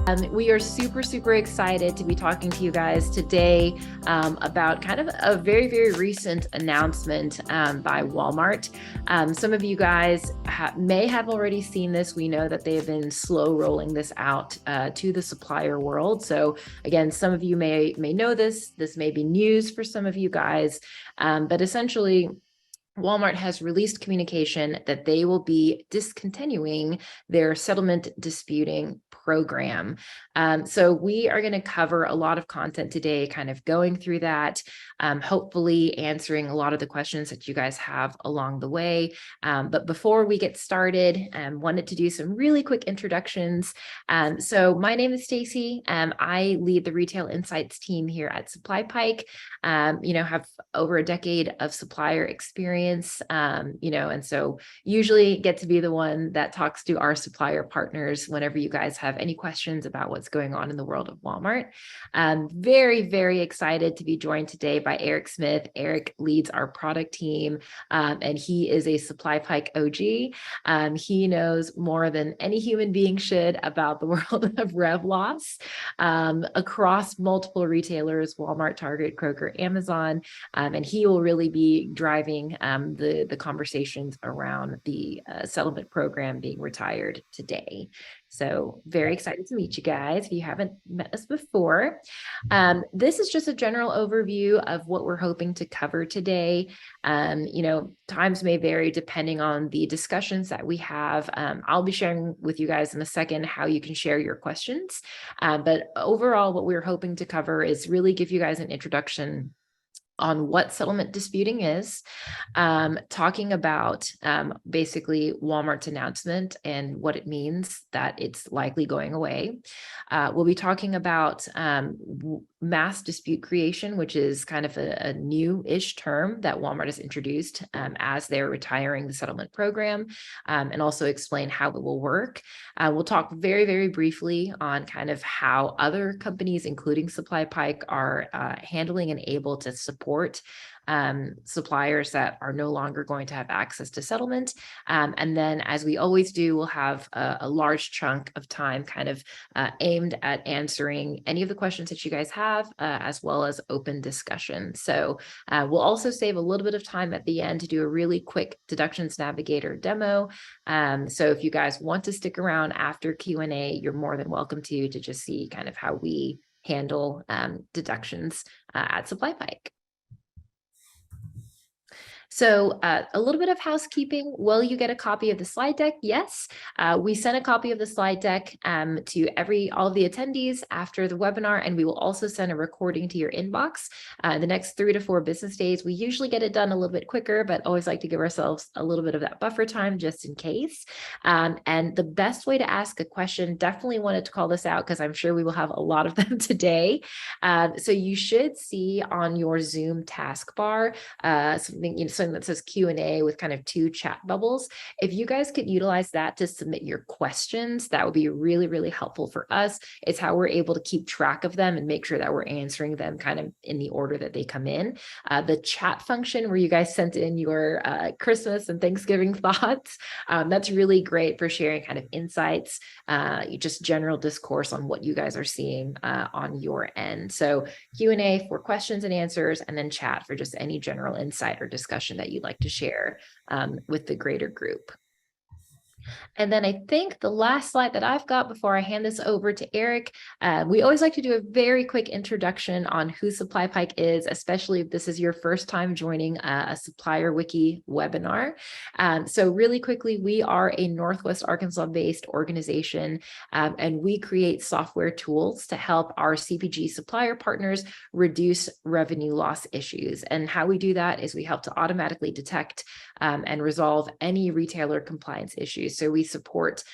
We are super excited to be talking to you guys today about kind of a very recent announcement by Walmart. Some of you guys may have already seen this. We know that they have been slow rolling this out to the supplier world. So again, some of you may know this. This may be news for some of you guys, but essentially, Walmart has released communication that they will be discontinuing their settlement disputing program. So we are going to cover a lot of content today, kind of going through that, hopefully answering a lot of the questions that you guys have along the way. But before we get started, wanted to do some really quick introductions. So my name is Stacy. I lead the retail insights team here at Supply Pike. Have over a decade of supplier experience, and so usually get to be the one that talks to our supplier partners whenever you guys have any questions about what's going on in the world of Walmart. Very excited to be joined today by Eric Smith. Eric leads our product team, and he is a Supply Pike OG. He knows more than any human being should about the world of rev loss across multiple retailers: Walmart, Target, Kroger, Amazon, and he will really be driving the conversations around the settlement program being retired today. So very excited to meet you guys if you haven't met us before. This is just a general overview of what we're hoping to cover today. Times may vary depending on the discussions that we have. I'll be sharing with you guys in a second how you can share your questions. But overall, what we're hoping to cover is really give you guys an introduction on what settlement disputing is, talking about basically Walmart's announcement and what it means that it's likely going away. We'll be talking about mass dispute creation, which is kind of a new-ish term that Walmart has introduced as they're retiring the settlement program, and also explain how it will work. We'll talk very briefly on kind of how other companies, including Supply Pike, are handling and able to support suppliers that are no longer going to have access to settlement. And then, as we always do, we'll have a large chunk of time kind of aimed at answering any of the questions that you guys have, as well as open discussion. So we'll also save a little bit of time at the end to do a really quick Deductions Navigator demo. So if you guys want to stick around after Q&A, you're more than welcome to just see kind of how we handle deductions at Supply Pike. So a little bit of housekeeping. Will you get a copy of the slide deck? Yes. We sent a copy of the slide deck to all of the attendees after the webinar, and we will also send a recording to your inbox the next 3 to 4 business days. We usually get it done a little bit quicker, but always like to give ourselves a little bit of that buffer time just in case. And the best way to ask a question, definitely wanted to call this out because I'm sure we will have a lot of them today. So you should see on your Zoom taskbar something that says Q&A with kind of 2 chat bubbles. If you guys could utilize that to submit your questions, that would be really helpful for us. It's how we're able to keep track of them and make sure that we're answering them kind of in the order that they come in. The chat function where you guys sent in your Christmas and Thanksgiving thoughts, that's really great for sharing kind of insights, just general discourse on what you guys are seeing on your end. So Q&A for questions and answers, and then chat for just any general insight or discussion that you'd like to share with the greater group. And then I think the last slide that I've got before I hand this over to Eric, we always like to do a very quick introduction on who Supply Pike is, especially if this is your first time joining a Supplier Wiki webinar. So really quickly, we are a Northwest Arkansas-based organization, and we create software tools to help our CPG supplier partners reduce revenue loss issues. And how we do that is we help to automatically detect and resolve any retailer compliance issues. So we support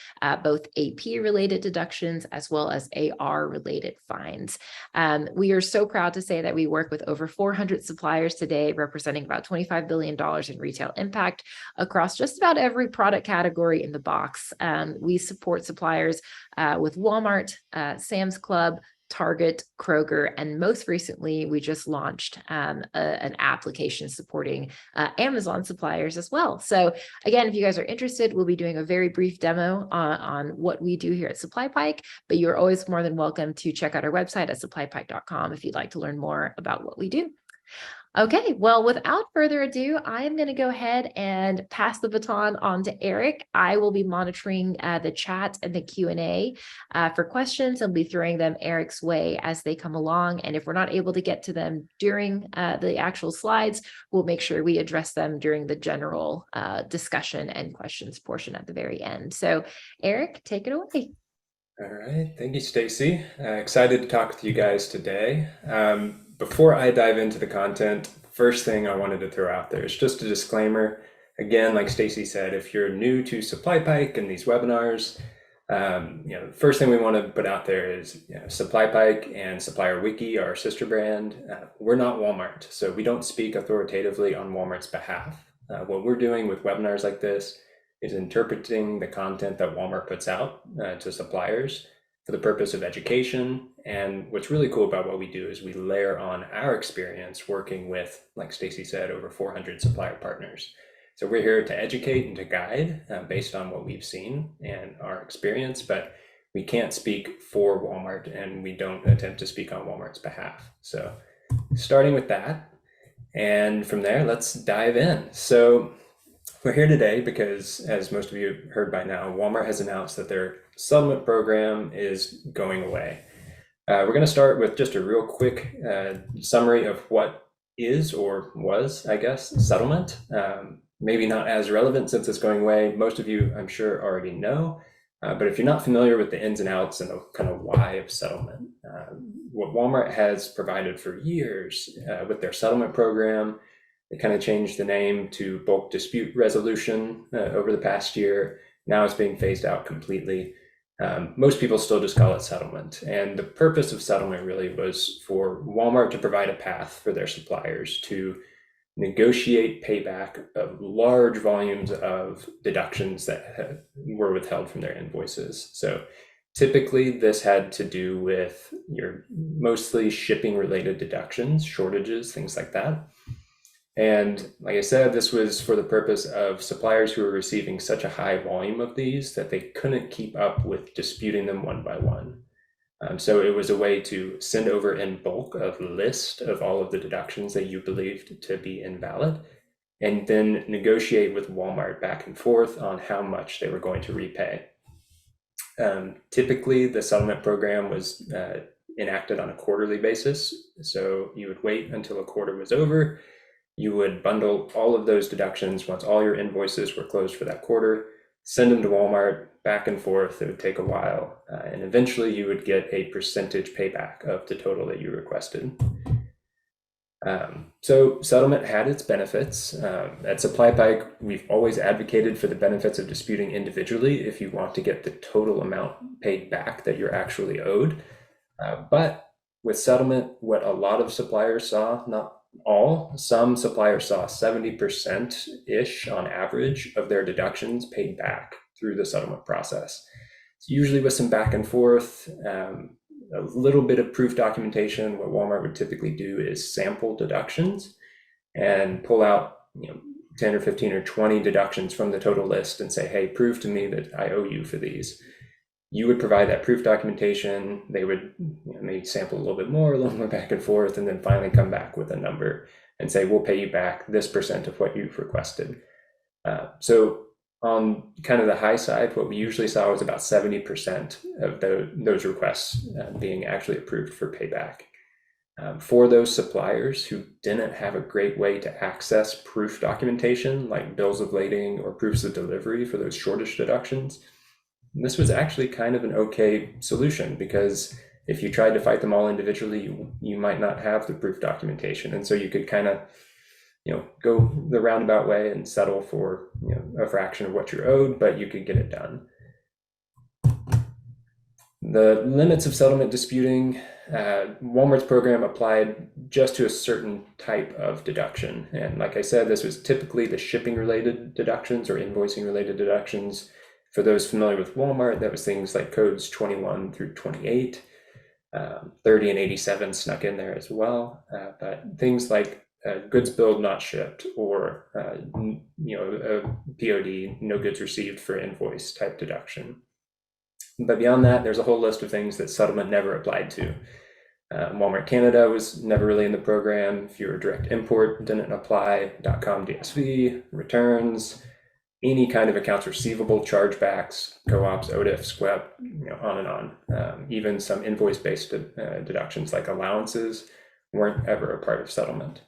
both AP-related deductions as well as AR-related fines. We are so proud to say that we work with over 400 suppliers today, representing about $25 billion in retail impact across just about every product category in the box. We support suppliers with Walmart, Sam's Club, Target, Kroger, and most recently, we just launched an application supporting Amazon suppliers as well. So again, if you guys are interested, we'll be doing a very brief demo on what we do here at SupplyPike, but you're always more than welcome to check out our website at supplypike.com if you'd like to learn more about what we do. Okay, well, without further ado, I am going to go ahead and pass the baton on to Eric. I will be monitoring the chat and the Q&A for questions. I'll be throwing them Eric's way as they come along. And if we're not able to get to them during the actual slides, we'll make sure we address them during the general discussion and questions portion at the very end. So Eric, take it away. All right, thank you, Stacy. Excited to talk with you guys today. Before I dive into the content, first thing I wanted to throw out there is just a disclaimer. Again, like Stacy said, if you're new to SupplyPike and these webinars, the first thing we want to put out there is SupplyPike and Supplier Wiki, our sister brand. We're not Walmart, so we don't speak authoritatively on Walmart's behalf. What we're doing with webinars like this is interpreting the content that Walmart puts out to suppliers for the purpose of education. And what's really cool about what we do is we layer on our experience working with, like Stacy said, over 400 supplier partners. So we're here to educate and to guide based on what we've seen and our experience, but we can't speak for Walmart and we don't attempt to speak on Walmart's behalf. So starting with that, and from there, let's dive in. So we're here today because, as most of you have heard by now, Walmart has announced that their settlement program is going away. We're going to start with just a real quick summary of what is or was, I guess, settlement. Maybe not as relevant since it's going away. Most of you, I'm sure, already know. But if you're not familiar with the ins and outs and the kind of why of settlement, what Walmart has provided for years with their settlement program, they kind of changed the name to bulk dispute resolution over the past year. Now it's being phased out completely. Most people still just call it settlement. And the purpose of settlement really was for Walmart to provide a path for their suppliers to negotiate payback of large volumes of deductions that were withheld from their invoices. So typically this had to do with your mostly shipping related deductions, shortages, things like that. And like I said, this was for the purpose of suppliers who were receiving such a high volume of these that they couldn't keep up with disputing them one by one. So it was a way to send over in bulk a list of all of the deductions that you believed to be invalid, and then negotiate with Walmart back and forth on how much they were going to repay. Typically, the settlement program was enacted on a quarterly basis. So you would wait until a quarter was over. You would bundle all of those deductions once all your invoices were closed for that quarter, send them to Walmart, back and forth. It would take a while. And eventually you would get a percentage payback of the total that you requested. So settlement had its benefits. At SupplyPike, we've always advocated for the benefits of disputing individually if you want to get the total amount paid back that you're actually owed. But with settlement, what a lot of suppliers saw, not all, some suppliers saw 70%-ish on average of their deductions paid back through the settlement process. It's usually with some back and forth, a little bit of proof documentation. What Walmart would typically do is sample deductions and pull out 10 or 15 or 20 deductions from the total list and say, hey, prove to me that I owe you for these. You would provide that proof documentation. They would maybe sample a little more back and forth, and then finally come back with a number and say, we'll pay you back this percent of what you've requested. So on kind of the high side, what we usually saw was about 70% of those requests being actually approved for payback. For those suppliers who didn't have a great way to access proof documentation, like bills of lading or proofs of delivery for those shortage deductions, this was actually kind of an okay solution, because if you tried to fight them all individually, you might not have the proof documentation. And so you could kind of go the roundabout way and settle for a fraction of what you're owed, but you could get it done. The limits of settlement disputing, Walmart's program applied just to a certain type of deduction. And like I said, this was typically the shipping related deductions or invoicing related deductions. For those familiar with Walmart, that was things like codes 21 through 28. 30 and 87 snuck in there as well. But things like goods billed not shipped, or a POD, no goods received for invoice type deduction. But beyond that, there's a whole list of things that settlement never applied to. Walmart Canada was never really in the program. If you were direct import, didn't apply. .com DSV, returns, any kind of accounts receivable, chargebacks, co-ops, OTIF, SQUEP, on and on. Even some invoice-based deductions like allowances weren't ever a part of settlement.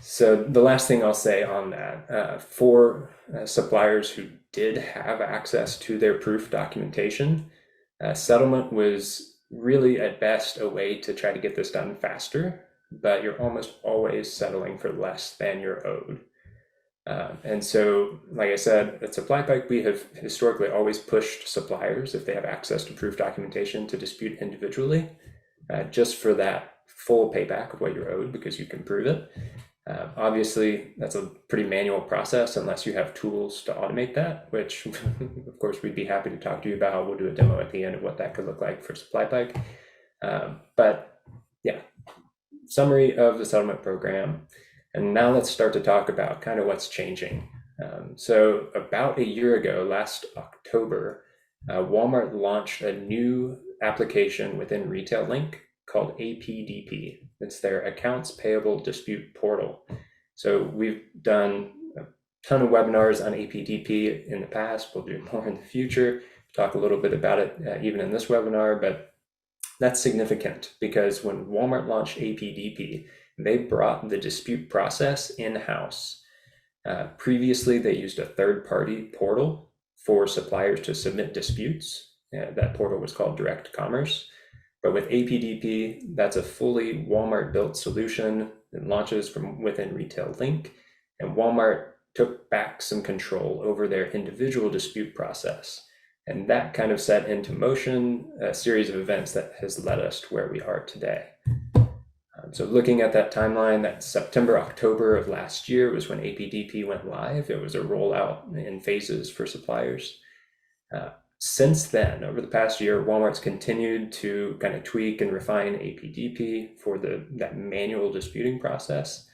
So the last thing I'll say on that, for suppliers who did have access to their proof documentation, settlement was really at best a way to try to get this done faster, but you're almost always settling for less than you're owed. And so, like I said, at SupplyPike, we have historically always pushed suppliers, if they have access to proof documentation, to dispute individually, just for that full payback of what you're owed, because you can prove it. Obviously, that's a pretty manual process unless you have tools to automate that, which of course we'd be happy to talk to you about. We'll do a demo at the end of what that could look like for SupplyPike. But yeah, summary of the settlement program. And now let's start to talk about kind of what's changing. So about a year ago, last October, Walmart launched a new application within Retail Link called APDP. It's their Accounts Payable Dispute Portal. So we've done a ton of webinars on APDP in the past. We'll do more in the future. Talk a little bit about it even in this webinar, but that's significant because when Walmart launched APDP, they brought the dispute process in-house. Previously, they used a third-party portal for suppliers to submit disputes. That portal was called Direct Commerce. But with APDP, that's a fully Walmart-built solution that launches from within Retail Link, and Walmart took back some control over their individual dispute process. And that kind of set into motion a series of events that has led us to where we are today. So looking at that timeline, that September, October of last year was when APDP went live. It was a rollout in phases for suppliers. Since then, over the past year, Walmart's continued to kind of tweak and refine APDP for that manual disputing process,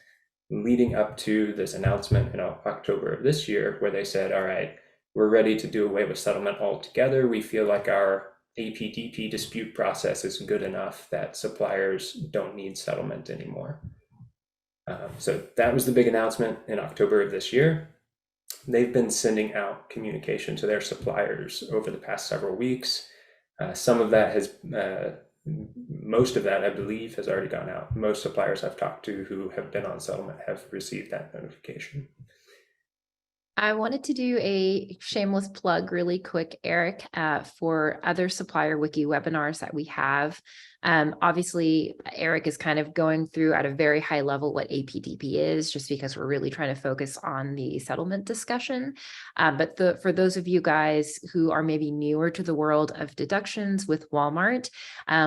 leading up to this announcement in October of this year, where they said, all right, we're ready to do away with settlement altogether. We feel like our APDP dispute process is good enough that suppliers don't need settlement anymore. So that was the big announcement in October of this year. They've been sending out communication to their suppliers over the past several weeks. Some of that has, most of that, I believe, has already gone out. Most suppliers I've talked to who have been on settlement have received that notification. I wanted to do a shameless plug really quick, Eric, for other supplier wiki webinars that we have. Obviously, Eric is kind of going through at a very high level what APDP is, just because we're really trying to focus on the settlement discussion. But for those of you guys who are maybe newer to the world of deductions with Walmart,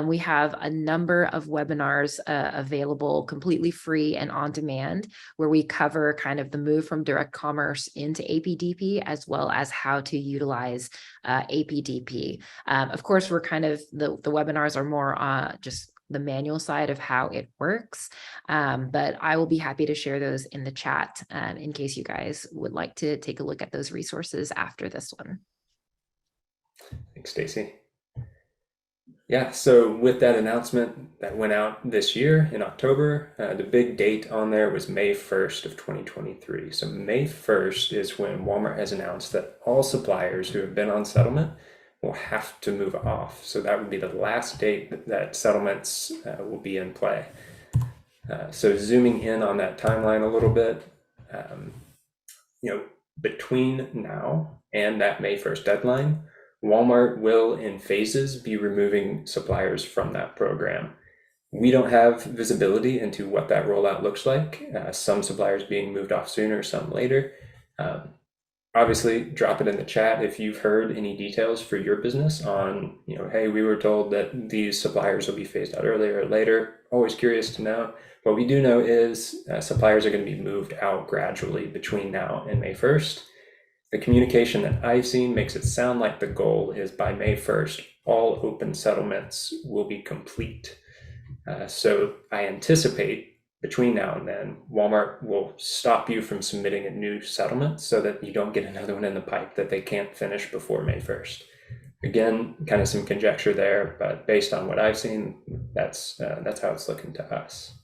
we have a number of webinars available completely free and on demand, where we cover kind of the move from direct commerce into APDP, as well as how to utilize APDP. Of course, we're kind of, the webinars are more just the manual side of how it works. But I will be happy to share those in the chat in case you guys would like to take a look at those resources after this one. Thanks, Stacy. Yeah, so with that announcement that went out this year in October, the big date on there was May 1st of 2023. So May 1st is when Walmart has announced that all suppliers who have been on settlement will have to move off. So that would be the last date that settlements will be in play. So zooming in on that timeline a little bit, between now and that May 1st deadline, Walmart will, in phases, be removing suppliers from that program. We don't have visibility into what that rollout looks like. Some suppliers being moved off sooner, some later. Obviously, drop it in the chat if you've heard any details for your business on, hey, we were told that these suppliers will be phased out earlier or later. Always curious to know. What we do know is suppliers are going to be moved out gradually between now and May 1st. The communication that I've seen makes it sound like the goal is by May 1st, all open settlements will be complete. So I anticipate between now and then, Walmart will stop you from submitting a new settlement so that you don't get another one in the pipe that they can't finish before May 1st. Again, kind of some conjecture there, but based on what I've seen, that's how it's looking to us.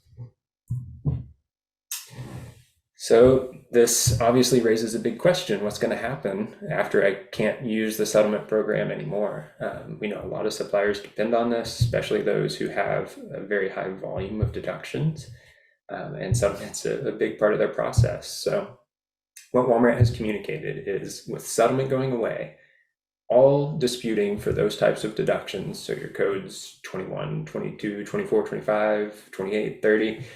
So this obviously raises a big question. What's going to happen after I can't use the settlement program anymore? We know a lot of suppliers depend on this, especially those who have a very high volume of deductions. And settlement's a big part of their process. So what Walmart has communicated is with settlement going away, all disputing for those types of deductions, so your codes 21, 22, 24, 25, 28, 30,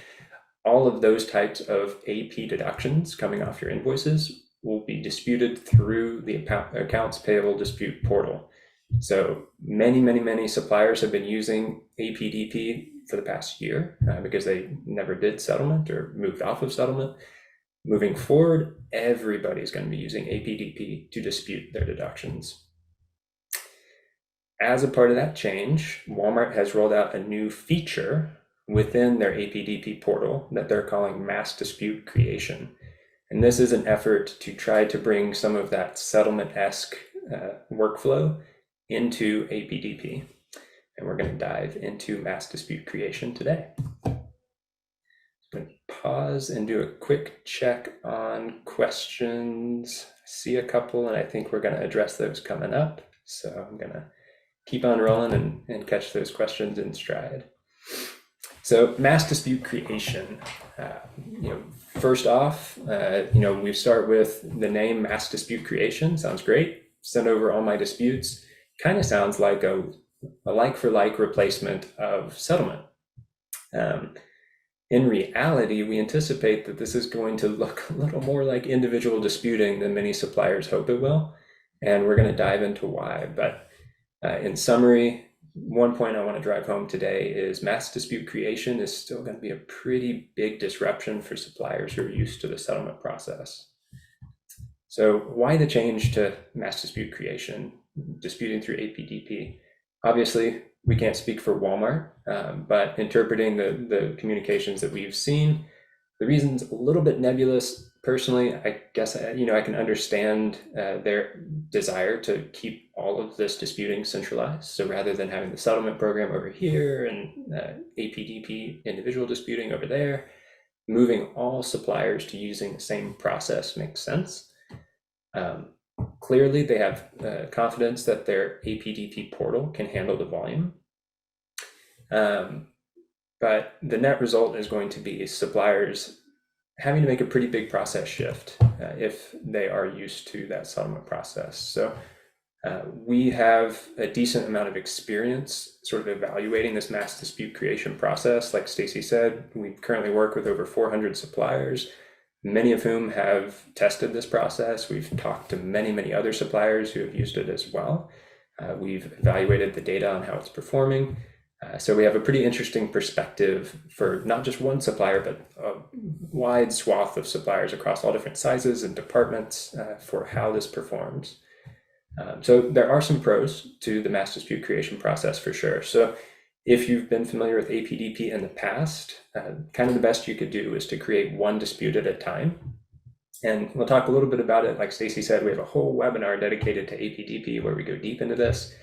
all of those types of AP deductions coming off your invoices will be disputed through the Accounts Payable Dispute Portal. So many suppliers have been using APDP for the past year because they never did settlement or moved off of settlement. Moving forward, everybody's going to be using APDP to dispute their deductions. As a part of that change, Walmart has rolled out a new feature within their APDP portal that they're calling Mass Dispute Creation. And this is an effort to try to bring some of that settlement-esque workflow into APDP. And we're going to dive into Mass Dispute Creation today. I'm going to pause and do a quick check on questions. I see a couple, and I think we're going to address those coming up. So I'm going to keep on rolling and catch those questions in stride. So mass dispute creation, first off, we start with the name Mass Dispute Creation. Sounds great. Send over all my disputes. Kind of sounds like a like-for-like replacement of settlement. In reality, we anticipate that this is going to look a little more like individual disputing than many suppliers hope it will. And we're going to dive into why. But in summary, one point I want to drive home today is mass dispute creation is still going to be a pretty big disruption for suppliers who are used to the settlement process. So why the change to mass dispute creation, disputing through APDP? Obviously, we can't speak for Walmart, but interpreting the communications that we've seen, the reason's a little bit nebulous. Personally, I guess, I can understand their desire to keep all of this disputing centralized. So rather than having the settlement program over here and APDP individual disputing over there, moving all suppliers to using the same process makes sense. Clearly, they have confidence that their APDP portal can handle the volume. But the net result is going to be suppliers having to make a pretty big process shift if they are used to that settlement process. So we have a decent amount of experience sort of evaluating this mass dispute creation process. Like Stacy said, we currently work with over 400 suppliers, many of whom have tested this process. We've talked to many other suppliers who have used it as well. We've evaluated the data on how it's performing. So we have a pretty interesting perspective for not just one supplier, but a wide swath of suppliers across all different sizes and departments for how this performs. So there are some pros to the mass dispute creation process for sure. So if you've been familiar with APDP in the past, kind of the best you could do is to create one dispute at a time. And we'll talk a little bit about it. Like Stacy said, we have a whole webinar dedicated to APDP where we go deep into this.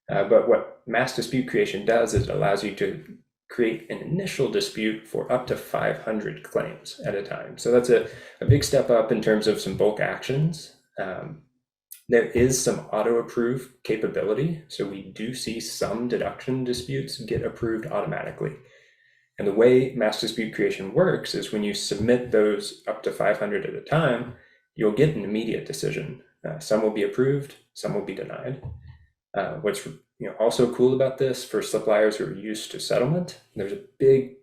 But what mass dispute creation does is it allows you to create an initial dispute for up to 500 claims at a time. So that's a big step up in terms of some bulk actions. There is some auto-approve capability. So we do see some deduction disputes get approved automatically. And the way mass dispute creation works is when you submit those up to 500 at a time, you'll get an immediate decision. Some will be approved, some will be denied. What's also cool about this for suppliers who are used to settlement, there's a big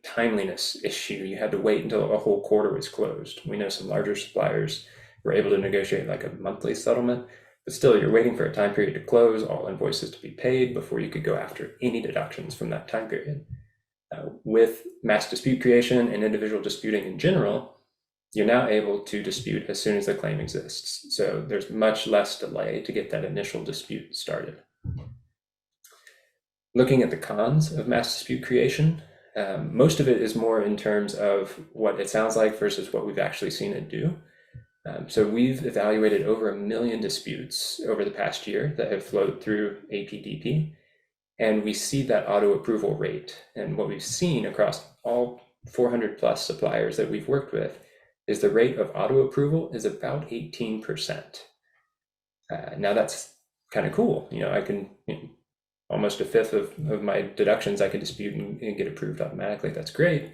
timeliness issue. You had to wait until a whole quarter was closed. We know some larger suppliers were able to negotiate like a monthly settlement, but still you're waiting for a time period to close, all invoices to be paid before you could go after any deductions from that time period. With mass dispute creation and individual disputing in general, you're now able to dispute as soon as the claim exists. So there's much less delay to get that initial dispute started. Looking at the cons of mass dispute creation, most of it is more in terms of what it sounds like versus what we've actually seen it do. So we've evaluated over 1 million disputes over the past year that have flowed through APDP, and we see that auto approval rate. And what we've seen across all 400 plus suppliers that we've worked with is the rate of auto approval is about 18%. Now that's kind of cool. I can, almost a fifth of my deductions I can dispute and get approved automatically. That's great.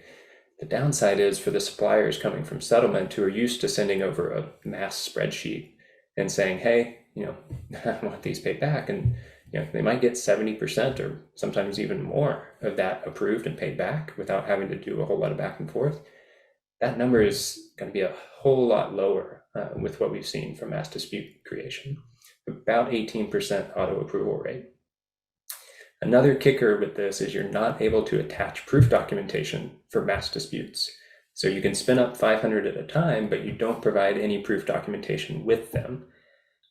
The downside is for the suppliers coming from settlement who are used to sending over a mass spreadsheet and saying, hey, I want these paid back. And they might get 70% or sometimes even more of that approved and paid back without having to do a whole lot of back and forth. That number is going to be a whole lot lower with what we've seen from mass dispute creation, about 18% auto approval rate. Another kicker with this is you're not able to attach proof documentation for mass disputes. So you can spin up 500 at a time, but you don't provide any proof documentation with them,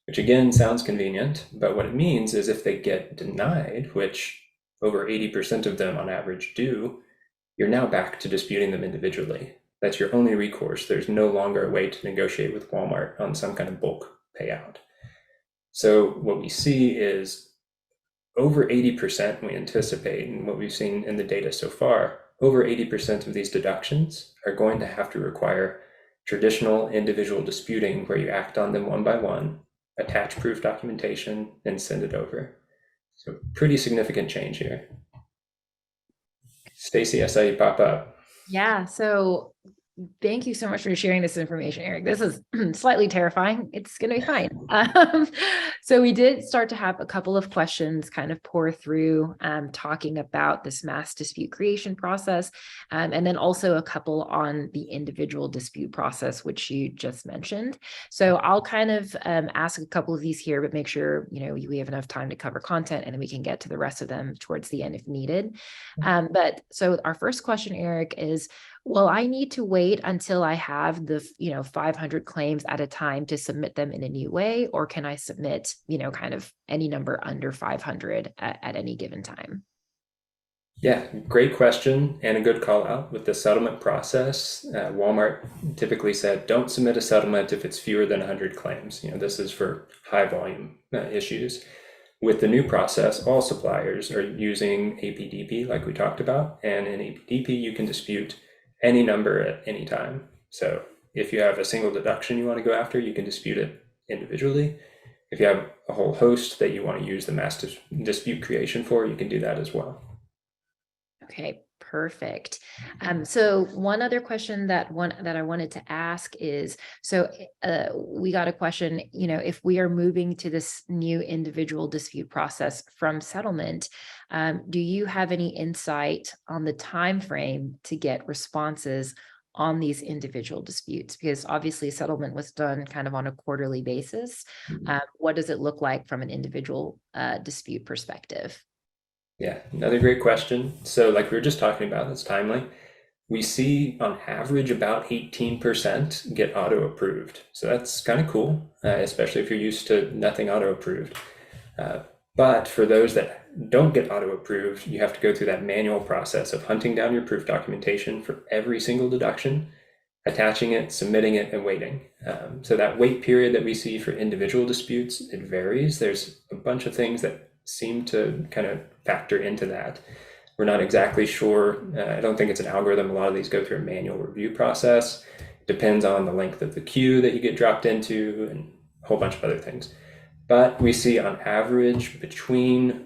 which again sounds convenient, but what it means is if they get denied, which over 80% of them on average do, you're now back to disputing them individually. That's your only recourse. There's no longer a way to negotiate with Walmart on some kind of bulk payout. So what we see is over 80%, we anticipate, and what we've seen in the data so far, over 80% of these deductions are going to have to require traditional individual disputing where you act on them one by one, attach proof documentation, and send it over. So pretty significant change here. Stacy, I saw you pop up. Yeah, so thank you so much for sharing this information, Eric. This is slightly terrifying. It's going to be fine. So we did start to have a couple of questions kind of pour through, talking about this mass dispute creation process, and then also a couple on the individual dispute process, which you just mentioned. So I'll kind of ask a couple of these here, but make sure we have enough time to cover content, and then we can get to the rest of them towards the end if needed. But so our first question, Eric, is, well, I need to wait until I have the 500 claims at a time to submit them in a new way, or can I submit kind of any number under 500 at any given time? Yeah, great question and a good call out. With the settlement process, Walmart typically said don't submit a settlement if it's fewer than 100 claims. This is for high volume issues. With the new process, all suppliers are using APDP like we talked about, and in APDP you can dispute any number at any time. So if you have a single deduction you want to go after, you can dispute it individually. If you have a whole host that you want to use the mass dispute creation for, you can do that as well. Okay, perfect. So one other question that I wanted to ask is, so we got a question, if we are moving to this new individual dispute process from settlement, do you have any insight on the time frame to get responses on these individual disputes? Because obviously settlement was done kind of on a quarterly basis. What does it look like from an individual dispute perspective? Yeah, another great question. So like we were just talking about, it's timely. We see on average about 18% get auto approved. So that's kind of cool, especially if you're used to nothing auto approved. But for those that don't get auto approved, you have to go through that manual process of hunting down your proof documentation for every single deduction, attaching it, submitting it, and waiting. So that wait period that we see for individual disputes, it varies. There's a bunch of things that seem to kind of factor into that. We're not exactly sure. I don't think it's an algorithm. A lot of these go through a manual review process. Depends on the length of the queue that you get dropped into and a whole bunch of other things. But we see on average between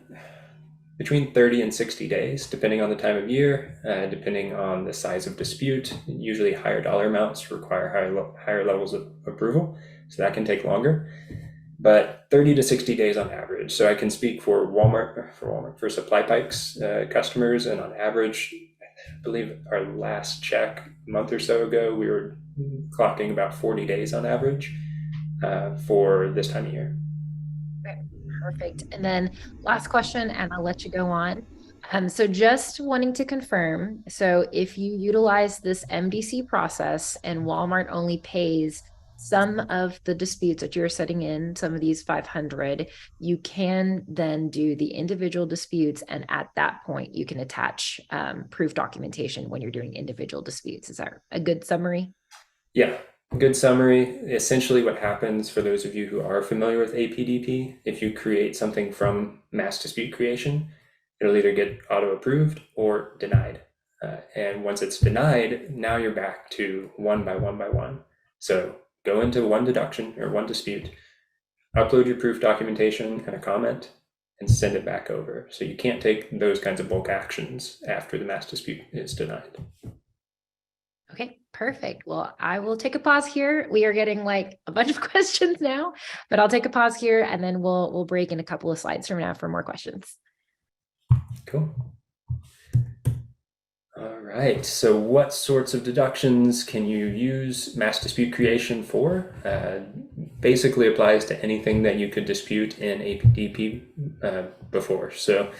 30 and 60 days, depending on the time of year, depending on the size of dispute. Usually higher dollar amounts require higher levels of approval, so that can take longer. But 30 to 60 days on average. So I can speak for SupplyPike's customers, and on average, I believe our last check a month or so ago, we were clocking about 40 days on average for this time of year. Perfect. And then last question, and I'll let you go on. So just wanting to confirm, so if you utilize this MDC process and Walmart only pays some of the disputes that you're setting in, some of these 500, you can then do the individual disputes. And at that point, you can attach proof documentation when you're doing individual disputes. Is that a good summary? Yeah, good summary. Essentially, what happens for those of you who are familiar with APDP, if you create something from mass dispute creation, it'll either get auto approved or denied. And once it's denied, now you're back to one by one by one. So go into one deduction or one dispute, upload your proof documentation and a comment, and send it back over. So you can't take those kinds of bulk actions after the mass dispute is denied. Okay, perfect. Well, I will take a pause here. We are getting like a bunch of questions now, but I'll take a pause here and then we'll break in a couple of slides from now for more questions. Cool. All right, so what sorts of deductions can you use mass dispute creation for? Basically applies to anything that you could dispute in APDP before. So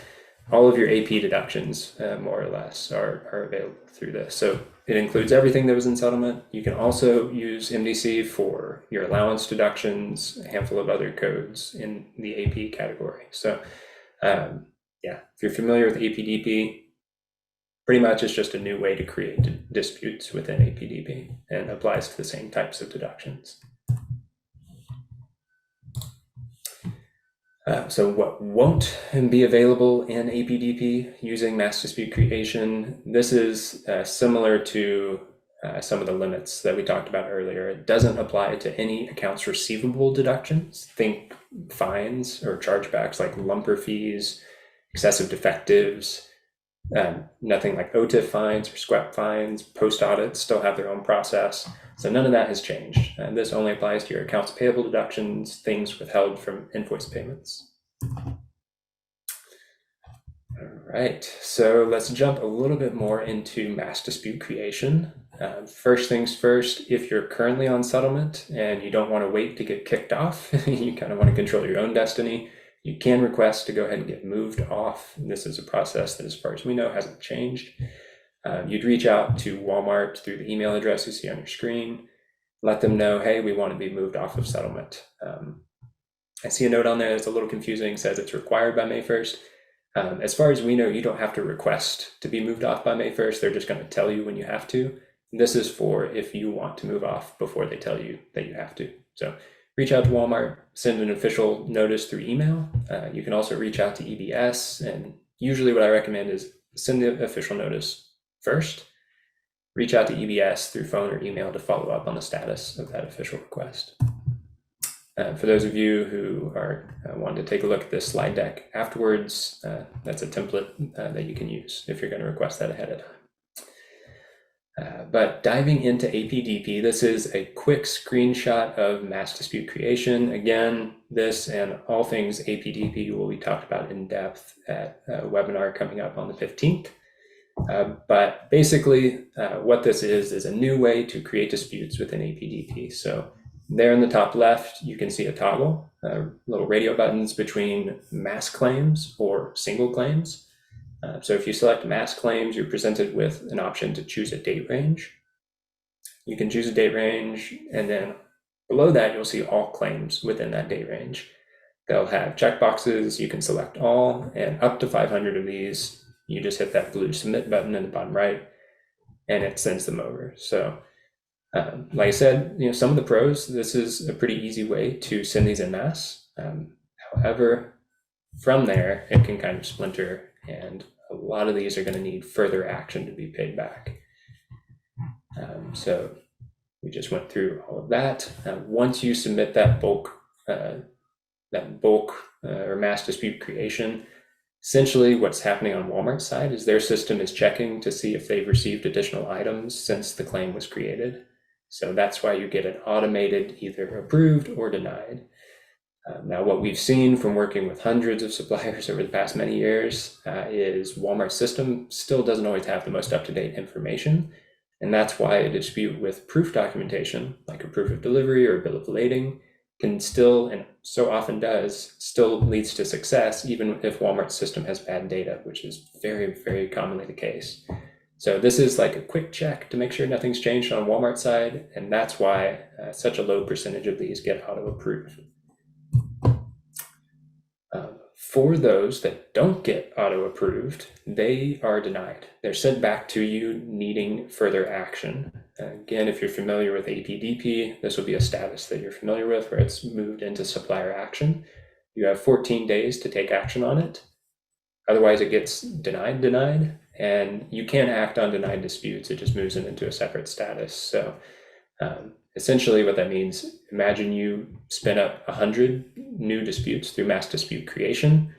all of your AP deductions, more or less, are available through this. So it includes everything that was in settlement. You can also use MDC for your allowance deductions, a handful of other codes in the AP category. So yeah, if you're familiar with APDP, pretty much it's just a new way to create disputes within APDP and applies to the same types of deductions. So what won't be available in APDP using mass dispute creation, this is similar to some of the limits that we talked about earlier. It doesn't apply to any accounts receivable deductions. Think fines or chargebacks like lumper fees, excessive defectives, nothing like OTIF fines or SQEP fines. Post audits still have their own process. So none of that has changed. And this only applies to your accounts payable deductions, things withheld from invoice payments. All right, so let's jump a little bit more into mass dispute creation. First things first, if you're currently on settlement and you don't want to wait to get kicked off, you kind of want to control your own destiny, you can request to go ahead and get moved off. And this is a process that, as far as we know, hasn't changed. You'd reach out to Walmart through the email address you see on your screen, let them know, hey, we want to be moved off of settlement. I see a note on there that's a little confusing, says it's required by May 1st. As far as we know, you don't have to request to be moved off by May 1st. They're just going to tell you when you have to. This is for if you want to move off before they tell you that you have to. So reach out to Walmart, send an official notice through email. You can also reach out to EBS, and usually what I recommend is send the official notice first, reach out to EBS through phone or email to follow up on the status of that official request. For those of you who are wanting to take a look at this slide deck afterwards, that's a template that you can use if you're going to request that ahead of time. But diving into APDP, this is a quick screenshot of mass dispute creation. Again, this and all things APDP will be talked about in depth at a webinar coming up on the 15th. But basically, what this is a new way to create disputes within APDP. So there in the top left, you can see a toggle, little radio buttons between mass claims or single claims. So if you select mass claims, you're presented with an option to choose a date range. You can choose a date range, and then below that, you'll see all claims within that date range. They'll have checkboxes. You can select all, and up to 500 of these, you just hit that blue submit button in the bottom right, and it sends them over. So like I said, some of the pros, this is a pretty easy way to send these en masse. However, from there, it can kind of splinter, and a lot of these are going to need further action to be paid back. So we just went through all of that. Once you submit that bulk or mass dispute creation, essentially what's happening on Walmart's side is their system is checking to see if they've received additional items since the claim was created. So that's why you get an automated either approved or denied. Now, what we've seen from working with hundreds of suppliers over the past many years is Walmart's system still doesn't always have the most up-to-date information. And that's why a dispute with proof documentation, like a proof of delivery or a bill of lading, can still, in so often does, still leads to success, even if Walmart's system has bad data, which is very, very commonly the case. So this is like a quick check to make sure nothing's changed on Walmart side, and that's why such a low percentage of these get auto-approved. For those that don't get auto-approved, they are denied. They're sent back to you needing further action. Again, if you're familiar with APDP, this will be a status that you're familiar with where it's moved into supplier action. You have 14 days to take action on it. Otherwise, it gets denied, and you can't act on denied disputes. It just moves it into a separate status. So essentially what that means, imagine you spin up 100 new disputes through mass dispute creation.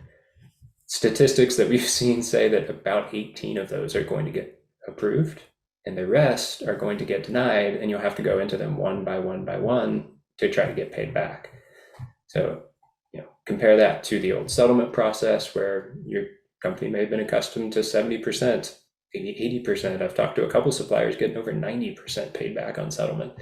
Statistics that we've seen say that about 18 of those are going to get approved, and the rest are going to get denied, and you'll have to go into them one by one to try to get paid back. So, compare that to the old settlement process where your company may have been accustomed to 70%, maybe 80%. I've talked to a couple suppliers getting over 90% paid back on settlement.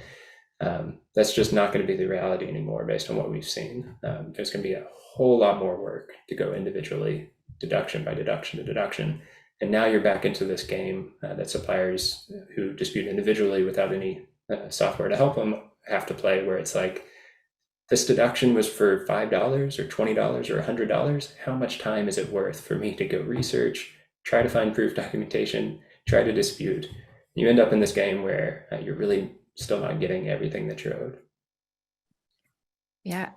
That's just not going to be the reality anymore based on what we've seen. There's going to be a whole lot more work to go individually, deduction by deduction to deduction. And now you're back into this game that suppliers who dispute individually without any software to help them have to play, where it's like, this deduction was for $5 or $20 or $100. How much time is it worth for me to go research, try to find proof documentation, try to dispute? You end up in this game where you're really still not getting everything that you're owed. Yeah,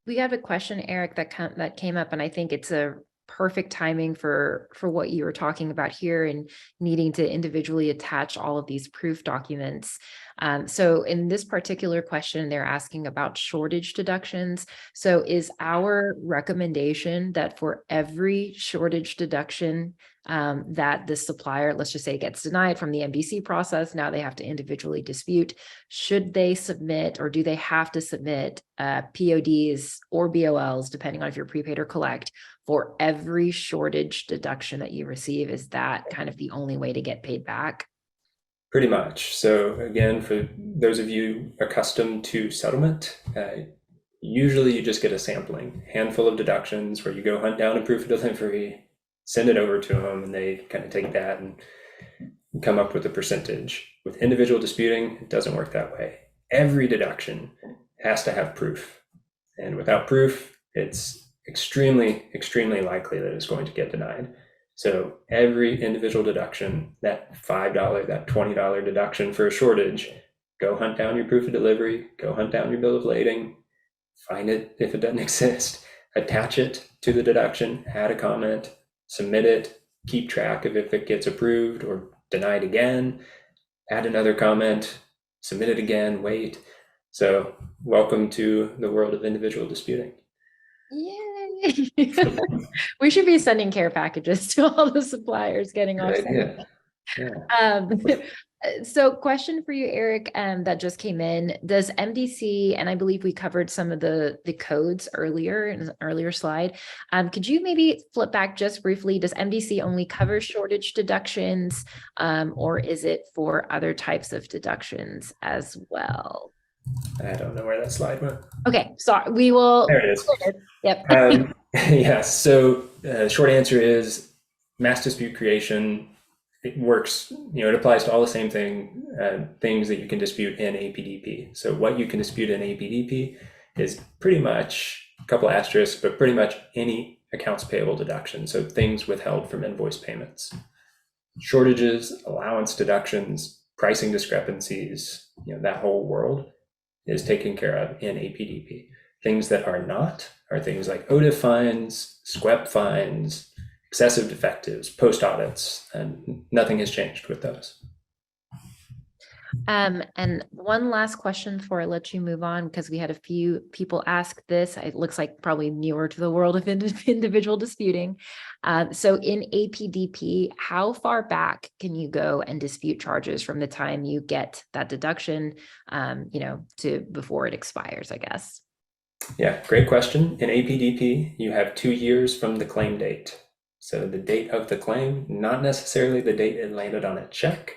we have a question, Eric, that came up, and I think it's a perfect timing for what you were talking about here and needing to individually attach all of these proof documents. So in this particular question, they're asking about shortage deductions. So is our recommendation that for every shortage deduction that the supplier, let's just say, gets denied from the MDC process, now they have to individually dispute, should they submit, or do they have to submit PODs or BOLs, depending on if you're prepaid or collect, for every shortage deduction that you receive? Is that kind of the only way to get paid back? Pretty much. So again, for those of you accustomed to settlement, usually you just get a sampling, handful of deductions where you go hunt down a proof of delivery, send it over to them, and they kind of take that and come up with a percentage. With individual disputing, it doesn't work that way. Every deduction has to have proof. And without proof, it's extremely, extremely likely that it's going to get denied. So every individual deduction, that $5, that $20 deduction for a shortage, go hunt down your proof of delivery, go hunt down your bill of lading, find it if it doesn't exist, attach it to the deduction, add a comment, submit it, keep track of if it gets approved or denied again, add another comment, submit it again, wait. So welcome to the world of individual disputing. Yay! We should be sending care packages to all the suppliers getting off. Yeah. So question for you, Eric, that just came in. Does MDC, and I believe we covered some of the codes earlier in an earlier slide. Could you maybe flip back just briefly? Does MDC only cover shortage deductions, or is it for other types of deductions as well? I don't know where that slide went. Okay, sorry. We will. There it is. Yep. Yes. So short answer is mass dispute creation. It works, it applies to all the same things that you can dispute in APDP. So what you can dispute in APDP is pretty much, a couple asterisks, but pretty much any accounts payable deduction. So things withheld from invoice payments. Shortages, allowance deductions, pricing discrepancies, that whole world is taken care of in APDP. Things that are not are things like OTIF fines, SQEP fines, excessive defectives, post audits, and nothing has changed with those. And one last question before I let you move on, because we had a few people ask this. It looks like probably newer to the world of individual disputing. So in APDP, how far back can you go and dispute charges from the time you get that deduction, to before it expires, I guess? Yeah, great question. In APDP, you have 2 years from the claim date. So the date of the claim, not necessarily the date it landed on a check,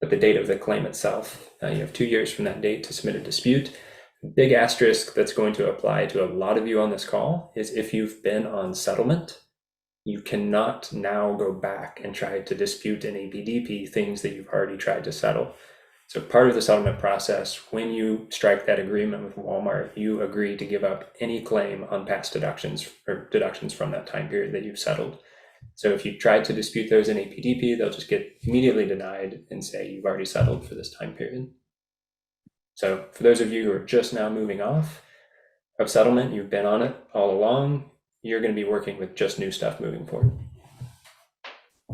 but the date of the claim itself. You have 2 years from that date to submit a dispute. big asterisk that's going to apply to a lot of you on this call is if you've been on settlement, you cannot now go back and try to dispute in APDP things that you've already tried to settle. So part of the settlement process, when you strike that agreement with Walmart, you agree to give up any claim on past deductions or deductions from that time period that you've settled. So if you try to dispute those in APDP, they'll just get immediately denied and say you've already settled for this time period. So for those of you who are just now moving off of settlement, you've been on it all along, you're going to be working with just new stuff moving forward.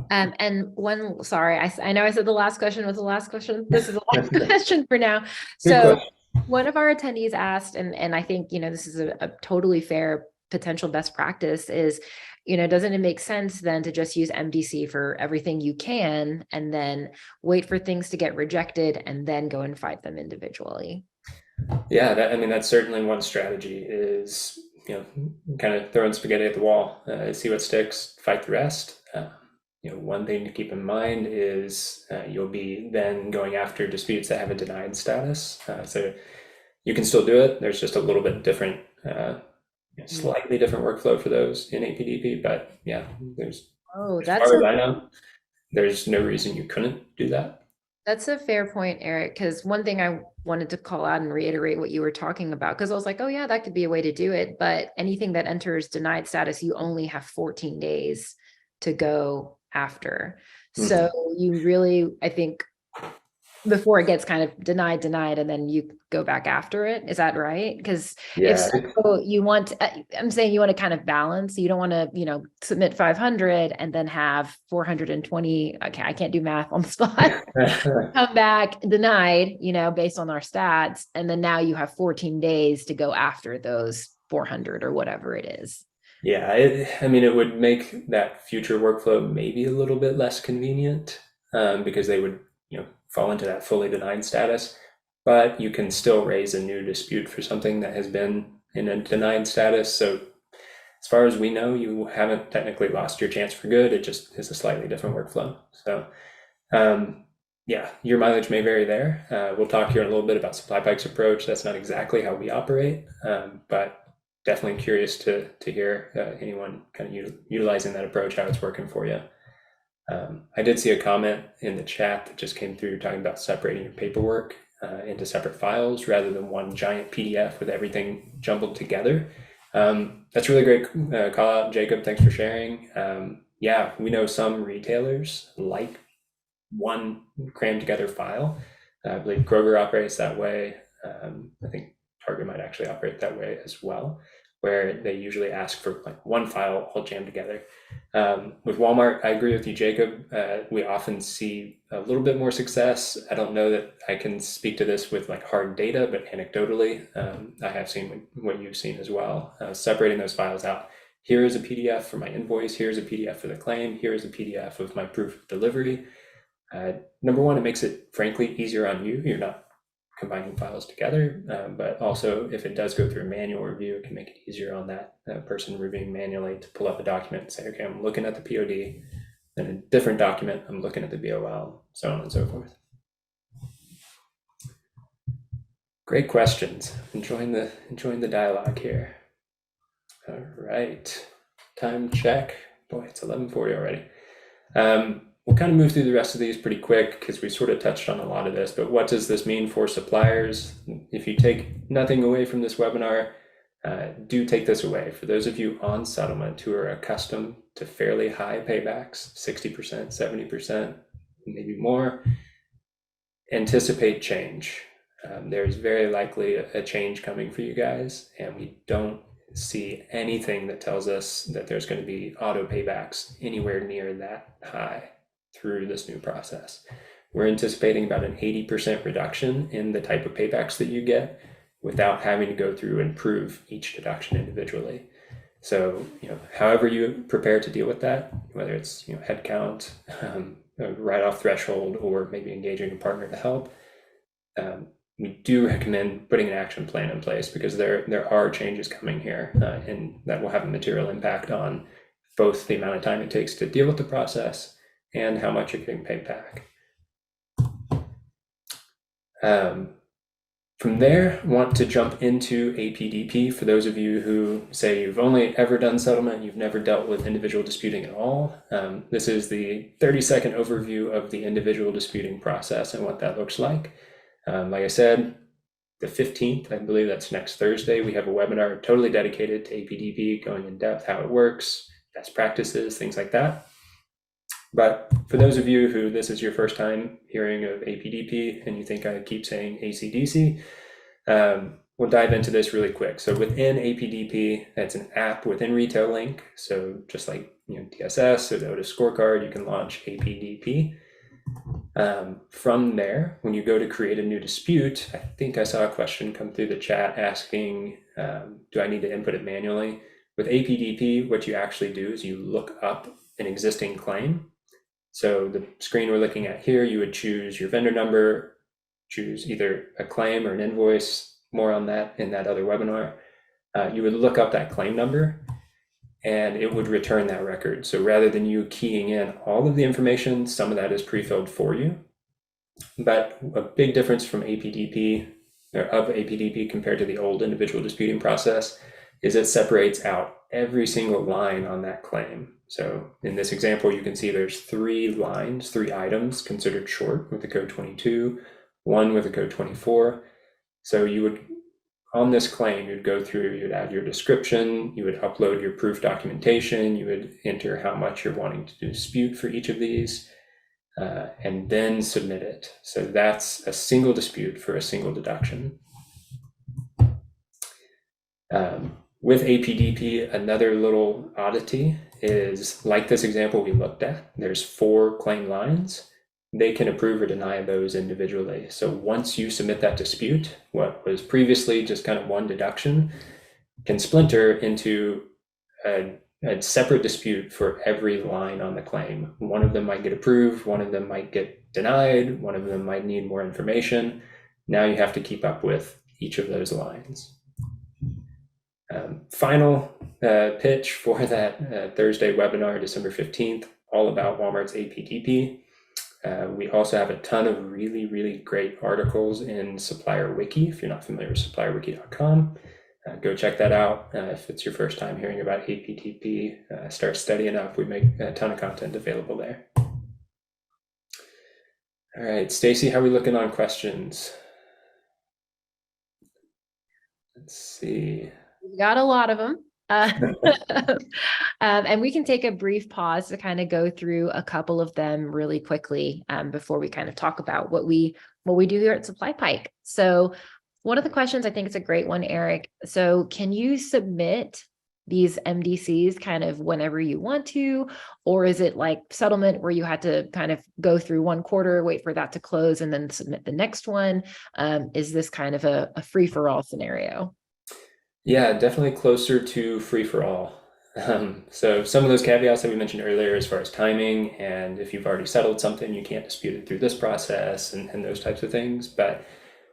And one, sorry, I know I said the last question was the last question. This is the last question for now. Good So question. one of our attendees asked, and I think, this is a totally fair potential best practice is, doesn't it make sense then to just use MDC for everything you can and then wait for things to get rejected and then go and fight them individually? Yeah, that's certainly one strategy is, kind of throwing spaghetti at the wall, see what sticks, fight the rest. One thing to keep in mind is you'll be then going after disputes that have a denied status. So you can still do it. There's just a little bit different, slightly different workflow for those in APDP. But yeah, as far as I know, there's no reason you couldn't do that. That's a fair point, Eric, because one thing I wanted to call out and reiterate what you were talking about, because I was like, oh yeah, that could be a way to do it. But anything that enters denied status, you only have 14 days to go after. So you really, I think, before it gets kind of denied, and then you go back after it. Is that right? Because if so, you want, I'm saying you want to kind of balance. You don't want to, submit 500 and then have 420. Okay, I can't do math on the spot. Come back denied, based on our stats. And then now you have 14 days to go after those 400 or whatever it is. Yeah, it would make that future workflow maybe a little bit less convenient because they would, fall into that fully denied status, but you can still raise a new dispute for something that has been in a denied status. So as far as we know, you haven't technically lost your chance for good. It just is a slightly different workflow. So yeah, your mileage may vary there. We'll talk here in a little bit about SupplyPike's approach. That's not exactly how we operate, but definitely curious to hear anyone kind of utilizing that approach, how it's working for you. I did see a comment in the chat that just came through talking about separating your paperwork into separate files rather than one giant PDF with everything jumbled together. That's really great call out, Jacob. Thanks for sharing. Yeah, we know some retailers like one crammed together file. I believe Kroger operates that way. I think Target might actually operate that way as well, where they usually ask for like one file all jammed together. With Walmart, I agree with you, Jacob. We often see a little bit more success. I don't know that I can speak to this with like hard data, but anecdotally, I have seen what you've seen as well. Separating those files out. Here is a PDF for my invoice. Here's a PDF for the claim. Here's a PDF of my proof of delivery. Number one, it makes it frankly easier on you. You're not combining files together, but also if it does go through a manual review, it can make it easier on that person reviewing manually to pull up a document and say, okay, I'm looking at the POD, then a different document, I'm looking at the BOL, so on and so forth. Great questions. Enjoying the dialogue here. All right, time check. Boy, it's 11:40 already. We'll kind of move through the rest of these pretty quick because we sort of touched on a lot of this, but what does this mean for suppliers? If you take nothing away from this webinar, do take this away. For those of you on settlement who are accustomed to fairly high paybacks, 60%, 70%, maybe more, anticipate change. There's very likely a change coming for you guys, and we don't see anything that tells us that there's going to be auto paybacks anywhere near that high through this new process. We're anticipating about an 80% reduction in the type of paybacks that you get without having to go through and prove each deduction individually. So, however you prepare to deal with that, whether it's, headcount, write-off threshold, or maybe engaging a partner to help, we do recommend putting an action plan in place because there are changes coming here, and that will have a material impact on both the amount of time it takes to deal with the process and how much you're getting paid back. From there, want to jump into APDP. For those of you who say you've only ever done settlement, you've never dealt with individual disputing at all, this is the 30-second overview of the individual disputing process and what that looks like. Like I said, the 15th, I believe that's next Thursday, we have a webinar totally dedicated to APDP, going in depth, how it works, best practices, things like that. But for those of you who this is your first time hearing of APDP and you think I keep saying ACDC, we'll dive into this really quick. So within APDP, that's an app within Retail Link. So just like DSS or the Otis scorecard, you can launch APDP. From there, when you go to create a new dispute, I think I saw a question come through the chat asking, do I need to input it manually? With APDP, what you actually do is you look up an existing claim. So the screen we're looking at here, you would choose your vendor number, choose either a claim or an invoice, more on that in that other webinar. You would look up that claim number and it would return that record. So rather than you keying in all of the information, some of that is pre-filled for you. But a big difference from APDP, or of APDP compared to the old individual disputing process, is it separates out every single line on that claim. So in this example, you can see there's 3 lines, 3 items considered short with the code 22, 1 with the code 24. So you would, on this claim, you'd go through, you'd add your description, you would upload your proof documentation, you would enter how much you're wanting to dispute for each of these, and then submit it. So that's a single dispute for a single deduction. With APDP, another little oddity is, like this example we looked at, there's 4 claim lines. They can approve or deny those individually. So once you submit that dispute, what was previously just kind of one deduction can splinter into a separate dispute for every line on the claim. One of them might get approved, one of them might get denied, one of them might need more information. Now you have to keep up with each of those lines. Final pitch for that Thursday webinar, December 15th, all about Walmart's APDP. We also have a ton of really, really great articles in Supplier Wiki. If you're not familiar with supplierwiki.com, go check that out. If it's your first time hearing about APDP, start studying up. We make a ton of content available there. All right, Stacy, how are we looking on questions? Let's see. We got a lot of them. And we can take a brief pause to kind of go through a couple of them really quickly before we kind of talk about what we do here at Supply Pike. So one of the questions, I think it's a great one, Eric. So can you submit these MDCs kind of whenever you want to, or is it like settlement where you had to kind of go through one quarter, wait for that to close, and then submit the next one? Is this kind of a free-for-all scenario? Yeah, definitely closer to free-for-all. So some of those caveats that we mentioned earlier as far as timing, and if you've already settled something, you can't dispute it through this process and those types of things. But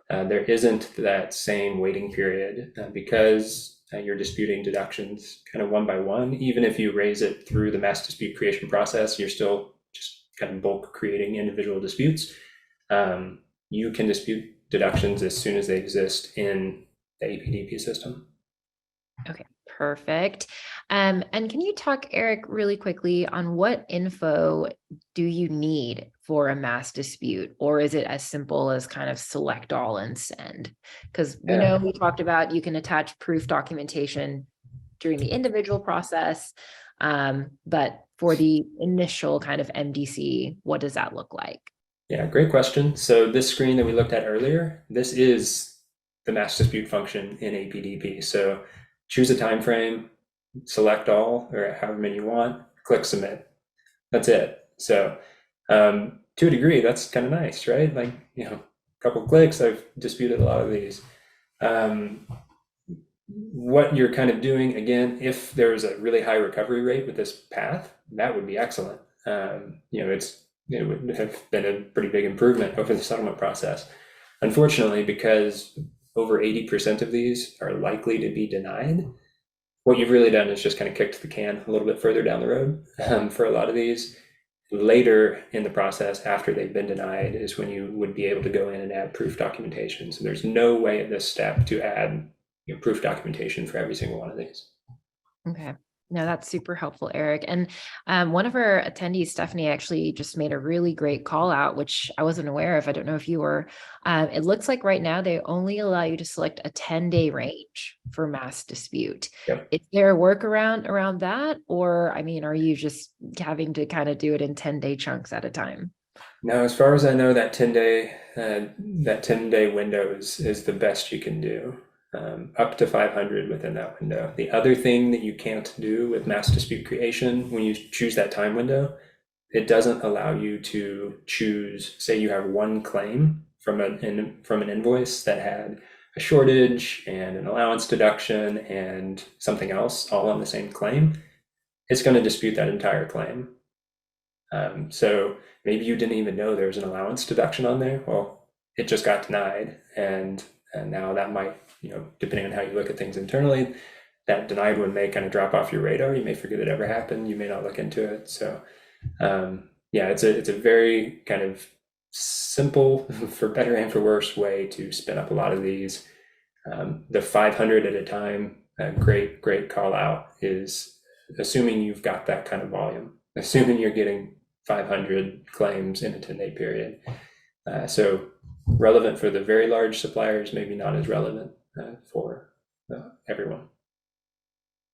there isn't that same waiting period because you're disputing deductions kind of one by one. Even if you raise it through the mass dispute creation process, you're still just kind of bulk creating individual disputes. You can dispute deductions as soon as they exist in the APDP system. Okay, perfect. And can you talk, Eric, really quickly on what info do you need for a mass dispute, or is it as simple as kind of select all and send? Because we know we talked about you can attach proof documentation during the individual process, but for the initial kind of MDC, what does that look like? Yeah, great question. So this screen that we looked at earlier, this is the mass dispute function in APDP. So choose a time frame, select all, or however many you want, click submit. That's it. So to a degree, that's kind of nice, right? Like, a couple clicks, I've disputed a lot of these. What you're kind of doing, again, if there's a really high recovery rate with this path, that would be excellent. It would have been a pretty big improvement over the settlement process. Unfortunately, because over 80% of these are likely to be denied, what you've really done is just kind of kicked the can a little bit further down the road for a lot of these. Later in the process, after they've been denied, is when you would be able to go in and add proof documentation. So there's no way at this step to add proof documentation for every single one of these. Okay. No, that's super helpful, Eric. And one of our attendees, Stephanie, actually just made a really great call out, which I wasn't aware of. I don't know if you were. It looks like right now they only allow you to select a 10-day range for mass dispute. Yep. Is there a workaround around that? Or, I mean, are you just having to kind of do it in 10-day chunks at a time? Now, as far as I know, that 10-day window is the best you can do. Up to 500 within that window. The other thing that you can't do with mass dispute creation, when you choose that time window, it doesn't allow you to choose, say you have one claim from an invoice that had a shortage and an allowance deduction and something else all on the same claim. It's going to dispute that entire claim. So maybe you didn't even know there was an allowance deduction on there. Well, it just got denied, and now that might, depending on how you look at things internally, that denied one may kind of drop off your radar. You may forget it ever happened. You may not look into it. So yeah, it's a very kind of simple, for better and for worse, way to spin up a lot of these. The 500 at a time, great call out, is assuming you've got that kind of volume, assuming you're getting 500 claims in a 10-day period. So relevant for the very large suppliers, maybe not as relevant for everyone.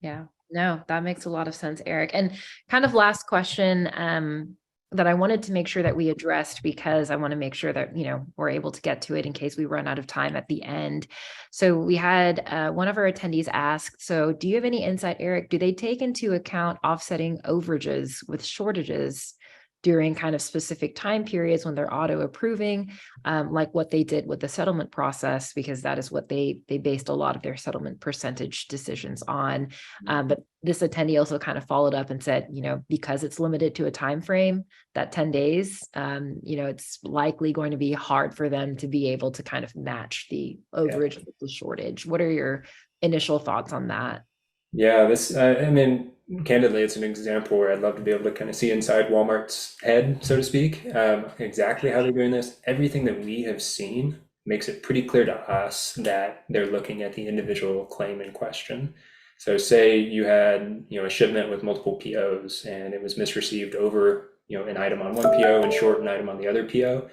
Yeah, no, that makes a lot of sense, Eric. And kind of last question that I wanted to make sure that we addressed, because I want to make sure that, we're able to get to it in case we run out of time at the end. So we had one of our attendees ask, so do you have any insight, Eric? Do they take into account offsetting overages with shortages during kind of specific time periods when they're auto approving, like what they did with the settlement process, because that is what they based a lot of their settlement percentage decisions on. But this attendee also kind of followed up and said, because it's limited to a time frame, that 10 days, it's likely going to be hard for them to be able to kind of match the overage with the shortage. What are your initial thoughts on that? Yeah, I mean, candidly, it's an example where I'd love to be able to kind of see inside Walmart's head, so to speak, exactly how they're doing this. Everything that we have seen makes it pretty clear to us that they're looking at the individual claim in question. So say you had, a shipment with multiple POs and it was misreceived over, an item on one PO and short an item on the other PO.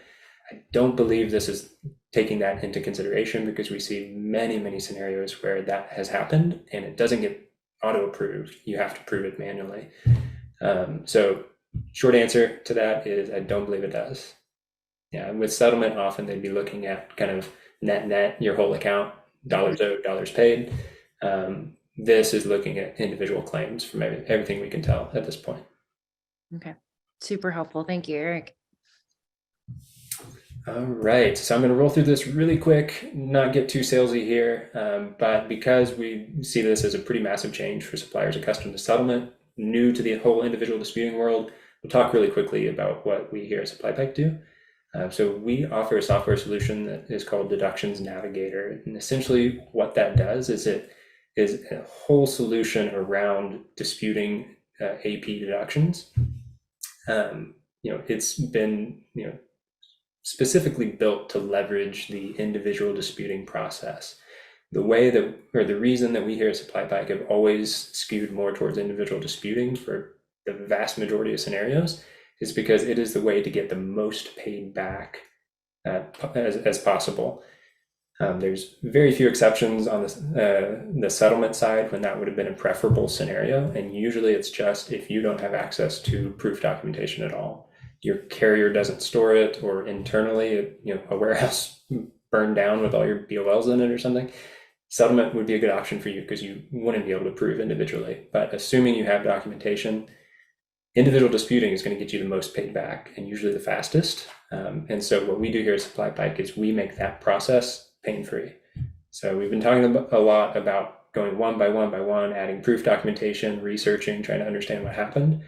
I don't believe this is taking that into consideration, because we see many scenarios where that has happened and it doesn't get auto approved. You have to prove it manually. So short answer to that is I don't believe it does. Yeah, with settlement, often they'd be looking at kind of net your whole account, dollars owed, dollars paid. This is looking at individual claims from everything we can tell at this point. Okay, super helpful. Thank you, Eric. All right, so I'm going to roll through this really quick, not get too salesy here, but because we see this as a pretty massive change for suppliers accustomed to settlement, new to the whole individual disputing world, we'll talk really quickly about what we here at SupplyPike do. So we offer a software solution that is called Deductions Navigator, and essentially what that does is it is a whole solution around disputing AP deductions. It's been specifically built to leverage the individual disputing process. The reason that we here at SupplyPike have always skewed more towards individual disputing for the vast majority of scenarios is because it is the way to get the most paid back as possible. There's very few exceptions on the settlement side when that would have been a preferable scenario, and usually it's just if you don't have access to proof documentation at all. Your carrier doesn't store it, or internally, a warehouse burned down with all your BOLs in it or something. Settlement would be a good option for you because you wouldn't be able to prove individually. But assuming you have documentation, individual disputing is going to get you the most paid back and usually the fastest. And so what we do here at SupplyPike is we make that process pain-free. So we've been talking a lot about going one by one, adding proof documentation, researching, trying to understand what happened.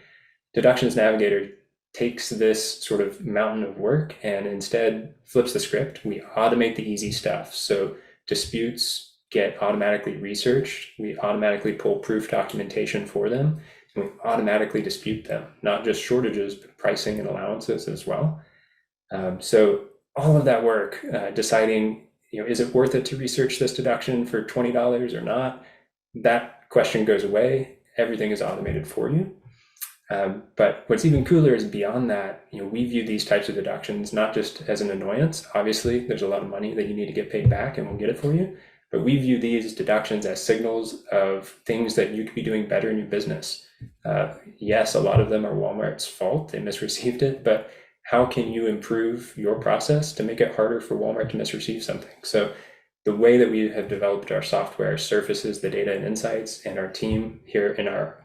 Deductions Navigator takes this sort of mountain of work and instead flips the script. We automate the easy stuff. So disputes get automatically researched. We automatically pull proof documentation for them. we automatically dispute them, not just shortages, but pricing and allowances as well. So all of that work, deciding, is it worth it to research this deduction for $20 or not? That question goes away. Everything is automated for you. But what's even cooler is beyond that, we view these types of deductions not just as an annoyance. Obviously, there's a lot of money that you need to get paid back and we'll get it for you. But we view these deductions as signals of things that you could be doing better in your business. Yes, a lot of them are Walmart's fault. They misreceived it, but how can you improve your process to make it harder for Walmart to misreceive something? So the way that we have developed our software surfaces the data and insights, and our team here in our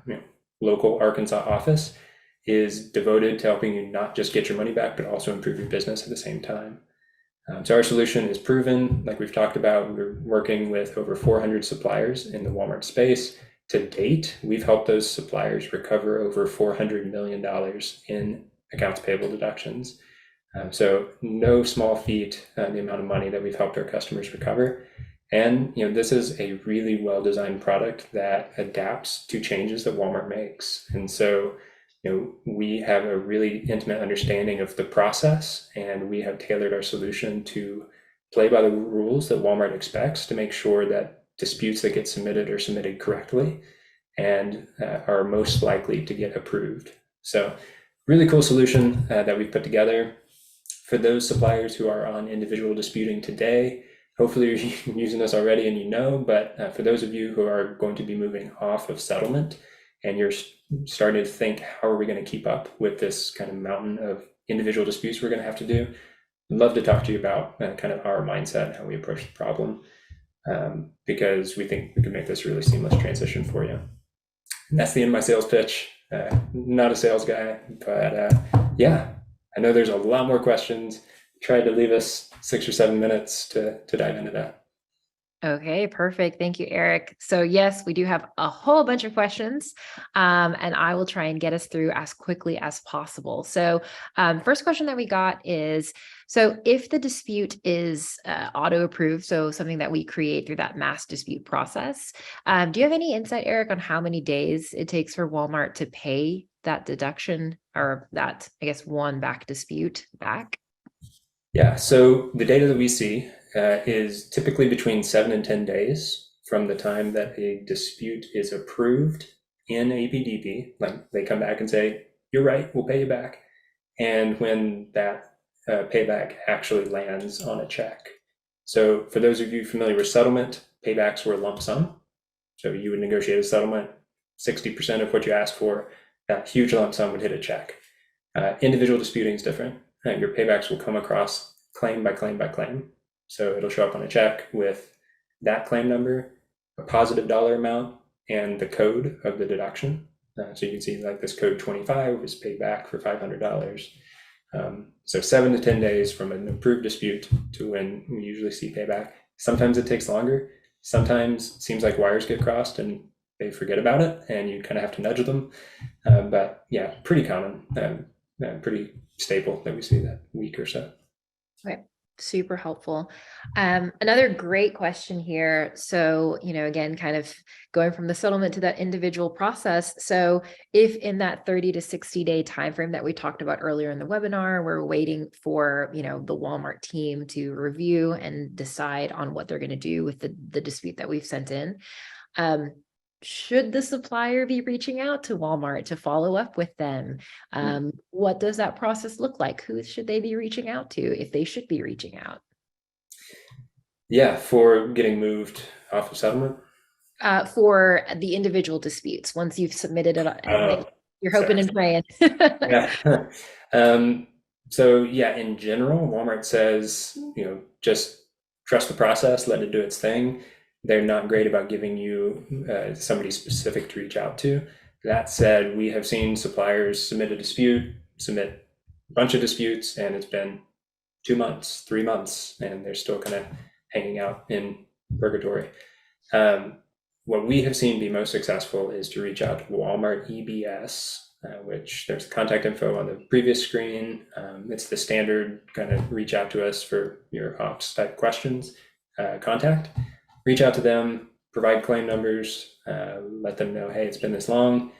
local Arkansas office is devoted to helping you not just get your money back, but also improve your business at the same time. So our solution is proven, like we've talked about. We're working with over 400 suppliers in the Walmart space. To date, we've helped those suppliers recover over $400 million in accounts payable deductions. So no small feat, the amount of money that we've helped our customers recover. And this is a really well-designed product that adapts to changes that Walmart makes. And so we have a really intimate understanding of the process, and we have tailored our solution to play by the rules that Walmart expects to make sure that disputes that get submitted are submitted correctly and are most likely to get approved. So really cool solution that we've put together for those suppliers who are on individual disputing today. Hopefully you're using this already and but for those of you who are going to be moving off of settlement and you're starting to think, how are we going to keep up with this kind of mountain of individual disputes we're going to have to do? I'd love to talk to you about kind of our mindset and how we approach the problem, because we think we can make this a really seamless transition for you. And that's the end of my sales pitch. Not a sales guy, but yeah, I know there's a lot more questions. Tried to leave us 6 or 7 minutes to dive into that. Okay, perfect. Thank you, Eric. So yes, we do have a whole bunch of questions, and I will try and get us through as quickly as possible. So first question that we got is, so if the dispute is auto-approved, so something that we create through that mass dispute process, do you have any insight, Eric, on how many days it takes for Walmart to pay that deduction or that, I guess, one back dispute back? Yeah, so the data that we see is typically between 7 and 10 days from the time that a dispute is approved in APDP. Like they come back and say, you're right, we'll pay you back. And when that payback actually lands on a check. So for those of you familiar with settlement, paybacks were lump sum. So you would negotiate a settlement, 60% of what you asked for, that huge lump sum would hit a check. Individual disputing is different. Your paybacks will come across claim by claim by claim. So it'll show up on a check with that claim number, a positive dollar amount, and the code of the deduction. So you can see like this code 25 was paid back for $500. So 7 to 10 days from an approved dispute to when we usually see payback. Sometimes it takes longer. Sometimes it seems like wires get crossed and they forget about it and you kind of have to nudge them. But yeah, pretty common, pretty staple that we see that week or so. Okay. Super helpful. Another great question here. So, again, kind of going from the settlement to that individual process. So if in that 30 to 60 day timeframe that we talked about earlier in the webinar, we're waiting for, the Walmart team to review and decide on what they're going to do with the dispute that we've sent in. Should the supplier be reaching out to Walmart to follow up with them? What does that process look like? Who should they be reaching out to if they should be reaching out? Yeah, for getting moved off of settlement? For the individual disputes, once you've submitted it, you're hoping and praying. Yeah. So yeah, in general, Walmart says, just trust the process, let it do its thing. They're not great about giving you somebody specific to reach out to. That said, we have seen suppliers submit a dispute, submit a bunch of disputes, and it's been 2 months, 3 months, and they're still kind of hanging out in purgatory. What we have seen be most successful is to reach out to Walmart EBS, which there's contact info on the previous screen. It's the standard kind of reach out to us for your ops type questions, contact. Reach out to them, provide claim numbers, let them know, hey, it's been this long.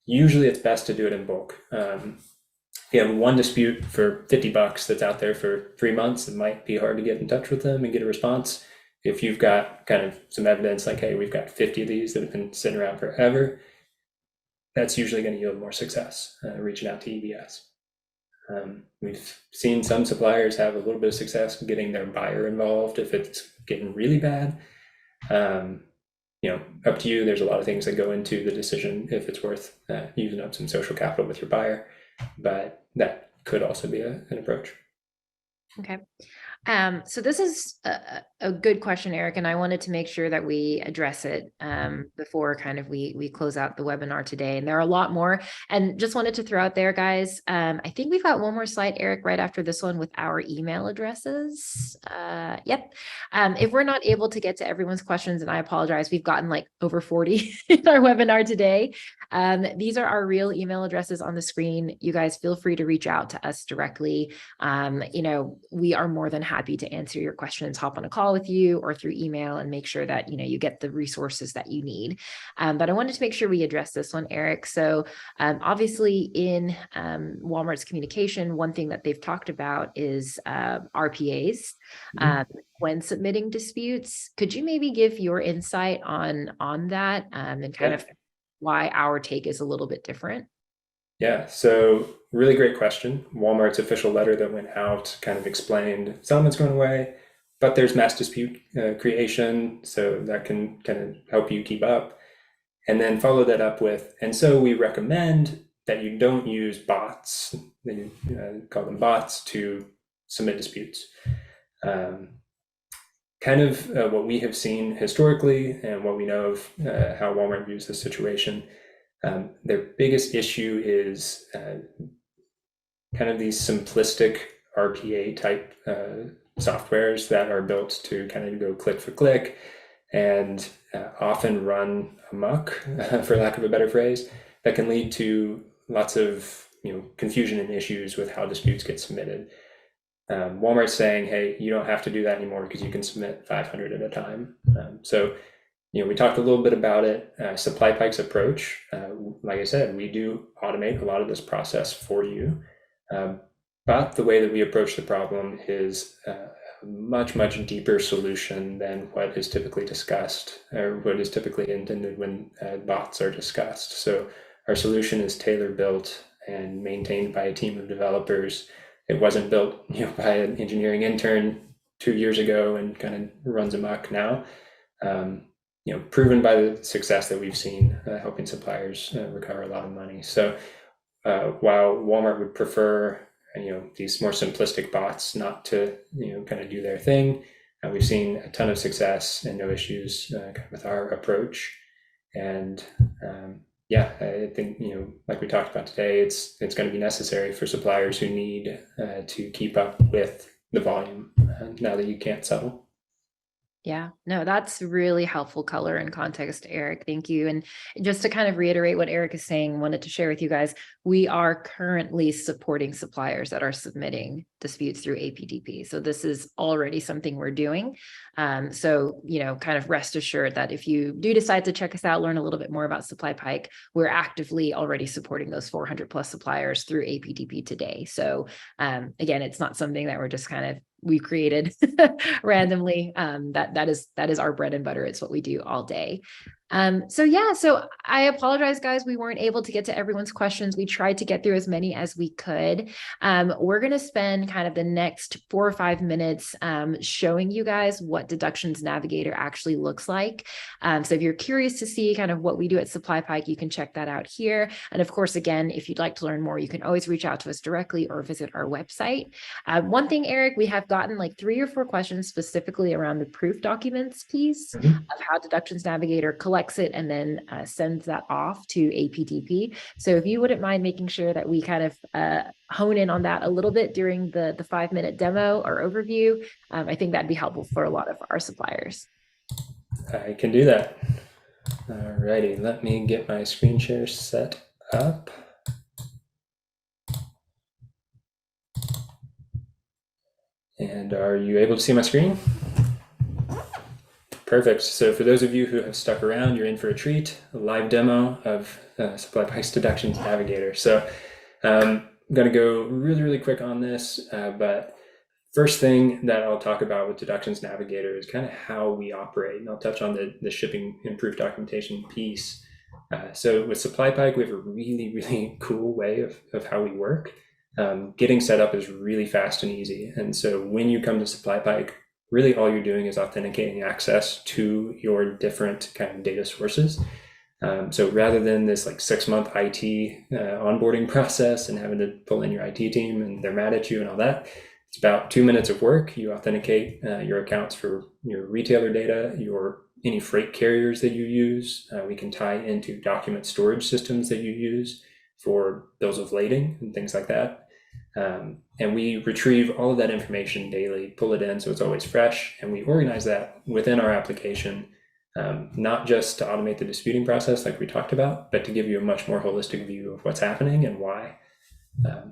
Usually it's best to do it in bulk. If you have one dispute for $50 that's out there for 3 months, it might be hard to get in touch with them and get a response. If you've got kind of some evidence like, hey, we've got 50 of these that have been sitting around forever, that's usually going to yield more success reaching out to EBS. We've seen some suppliers have a little bit of success getting their buyer involved if it's getting really bad. Up to you. There's a lot of things that go into the decision if it's worth using up some social capital with your buyer, but that could also be an approach. Okay. So this is a good question, Eric, and I wanted to make sure that we address it before kind of we close out the webinar today. And there are a lot more, and just wanted to throw out there, guys. I think we've got one more slide, Eric, right after this one with our email addresses. Yep. If we're not able to get to everyone's questions, and I apologize, we've gotten like over 40 in our webinar today. These are our real email addresses on the screen. You guys feel free to reach out to us directly. We are more than happy to answer your questions, hop on a call with you or through email and make sure that, you get the resources that you need. But I wanted to make sure we address this one, Eric. So obviously in Walmart's communication, one thing that they've talked about is RPAs when submitting disputes. Could you maybe give your insight on that and kind of why our take is a little bit different? Yeah, so really great question. Walmart's official letter that went out kind of explained settlement's going away, but there's mass dispute creation, so that can kind of help you keep up. And then follow that up with, and so we recommend that you don't use bots, they call them bots, to submit disputes. Kind of what we have seen historically and what we know of how Walmart views the situation. Their biggest issue is kind of these simplistic RPA type softwares that are built to kind of go click for click and often run amok, for lack of a better phrase, that can lead to lots of confusion and issues with how disputes get submitted. Walmart's saying, hey, you don't have to do that anymore because you can submit 500 at a time. We talked a little bit about it. SupplyPike's approach, like I said, we do automate a lot of this process for you. But the way that we approach the problem is a much, much deeper solution than what is typically discussed or what is typically intended when bots are discussed. So our solution is tailor-built and maintained by a team of developers. It wasn't built by an engineering intern 2 years ago and kind of runs amok now. Proven by the success that we've seen helping suppliers recover a lot of money. So while Walmart would prefer these more simplistic bots not to kind of do their thing, we've seen a ton of success and no issues with our approach. And I think like we talked about today, it's going to be necessary for suppliers who need to keep up with the volume now that you can't settle. Yeah, no, that's really helpful color and context, Eric. Thank you. And just to kind of reiterate what Eric is saying, wanted to share with you guys, we are currently supporting suppliers that are submitting disputes through APDP. So this is already something we're doing. So, kind of rest assured that if you do decide to check us out, learn a little bit more about SupplyPike, we're actively already supporting those 400 plus suppliers through APDP today. So again, it's not something that we're just kind of we created randomly. That is our bread and butter. It's what we do all day. So I apologize, guys. We weren't able to get to everyone's questions. We tried to get through as many as we could. We're going to spend kind of the next 4 or 5 minutes showing you guys what Deductions Navigator actually looks like. So if you're curious to see kind of what we do at SupplyPike, you can check that out here. And of course, again, if you'd like to learn more, you can always reach out to us directly or visit our website. One thing, Eric, we have gotten like 3 or 4 questions specifically around the proof documents piece of how Deductions Navigator collects it and then sends that off to APDP. So if you wouldn't mind making sure that we kind of hone in on that a little bit during the 5-minute demo or overview, I think that'd be helpful for a lot of our suppliers. I can do that. Alrighty, let me get my screen share set up. And are you able to see my screen? Perfect. So for those of you who have stuck around, you're in for a treat, a live demo of SupplyPike's Deductions Navigator. So I'm going to go really, really quick on this, but first thing that I'll talk about with Deductions Navigator is kind of how we operate, and I'll touch on the shipping improved documentation piece. So with SupplyPike, we have a really, really cool way of how we work. Getting set up is really fast and easy. And so when you come to SupplyPike, really all you're doing is authenticating access to your different kind of data sources. So rather than this like 6-month IT onboarding process and having to pull in your IT team and they're mad at you and all that, it's about 2 minutes of work. You authenticate your accounts for your retailer data, any freight carriers that you use. We can tie into document storage systems that you use for bills of lading and things like that. And we retrieve all of that information daily, pull it in so it's always fresh, and we organize that within our application, not just to automate the disputing process like we talked about, but to give you a much more holistic view of what's happening and why.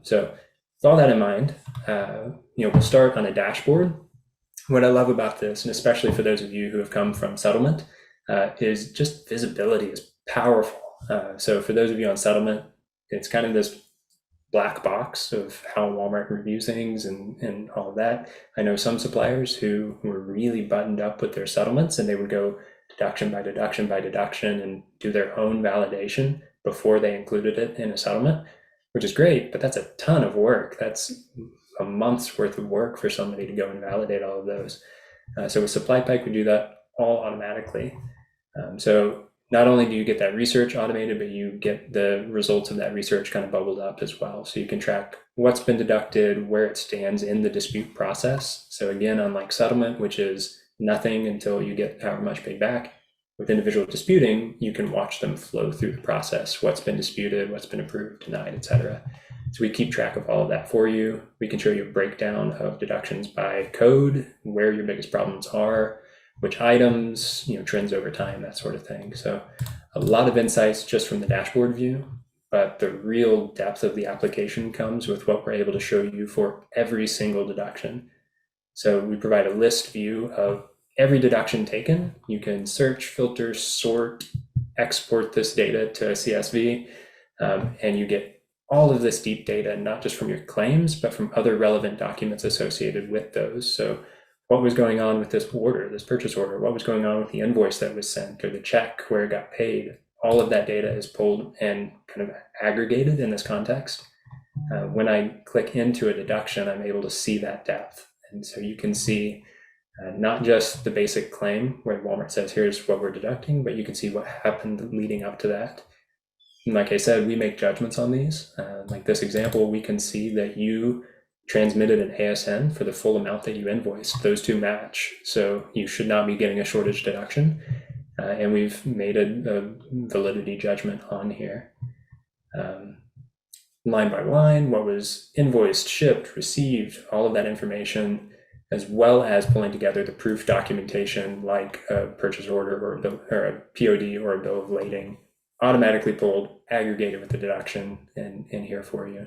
So with all that in mind, we'll start on a dashboard. What I love about this, and especially for those of you who have come from settlement, is just visibility is powerful. So for those of you on settlement, it's kind of this black box of how Walmart reviews things and all of that. I know some suppliers who were really buttoned up with their settlements, and they would go deduction by deduction by deduction and do their own validation before they included it in a settlement, which is great, but that's a ton of work. That's a month's worth of work for somebody to go and validate all of those. So with SupplyPike, we do that all automatically. So not only do you get that research automated, but you get the results of that research kind of bubbled up as well. So you can track what's been deducted, where it stands in the dispute process. So again, unlike settlement, which is nothing until you get however much paid back, with individual disputing, you can watch them flow through the process, what's been disputed, what's been approved, denied, etc. So we keep track of all of that for you. We can show you a breakdown of deductions by code, where your biggest problems are, which items, trends over time, that sort of thing. So a lot of insights just from the dashboard view, but the real depth of the application comes with what we're able to show you for every single deduction. So we provide a list view of every deduction taken. You can search, filter, sort, export this data to a CSV, and you get all of this deep data, not just from your claims, but from other relevant documents associated with those. So what was going on with this order, this purchase order? What was going on with the invoice that was sent or the check where it got paid? All of that data is pulled and kind of aggregated in this context. When I click into a deduction, I'm able to see that depth. And so you can see not just the basic claim where Walmart says, here's what we're deducting, but you can see what happened leading up to that. And like I said, we make judgments on these. Like this example, we can see that you transmitted an ASN for the full amount that you invoiced. Those two match. So you should not be getting a shortage deduction. And we've made a validity judgment on here. Line by line, what was invoiced, shipped, received, all of that information, as well as pulling together the proof documentation like a purchase order or a POD or a bill of lading, automatically pulled, aggregated with the deduction in here for you.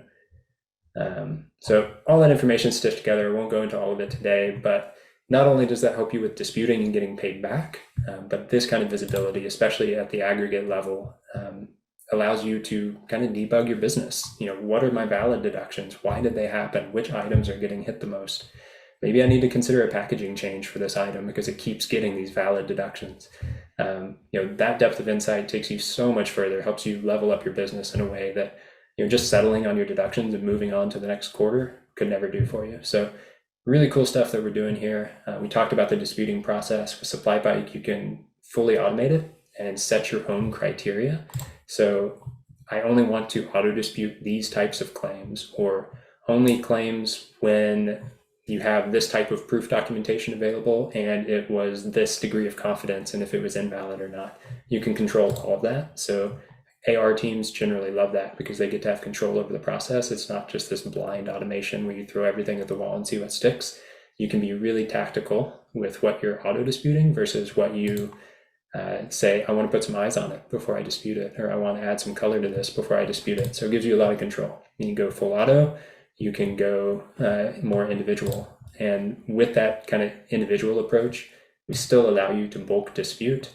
So all that information stitched together. I won't go into all of it today, but not only does that help you with disputing and getting paid back, but this kind of visibility, especially at the aggregate level, allows you to kind of debug your business. What are my valid deductions? Why did they happen? Which items are getting hit the most? Maybe I need to consider a packaging change for this item because it keeps getting these valid deductions. That depth of insight takes you so much further, helps you level up your business in a way that just settling on your deductions and moving on to the next quarter could never do for you. So really cool stuff that we're doing here. We talked about the disputing process. With SupplyPike, you can fully automate it and set your own criteria. So I only want to auto dispute these types of claims, or only claims when you have this type of proof documentation available and it was this degree of confidence, and if it was invalid or not. You can control all of that. So AR teams generally love that because they get to have control over the process. It's not just this blind automation where you throw everything at the wall and see what sticks. You can be really tactical with what you're auto disputing versus what you say, I want to put some eyes on it before I dispute it, or I want to add some color to this before I dispute it. So it gives you a lot of control. You can go full auto, you can go more individual. And with that kind of individual approach, we still allow you to bulk dispute,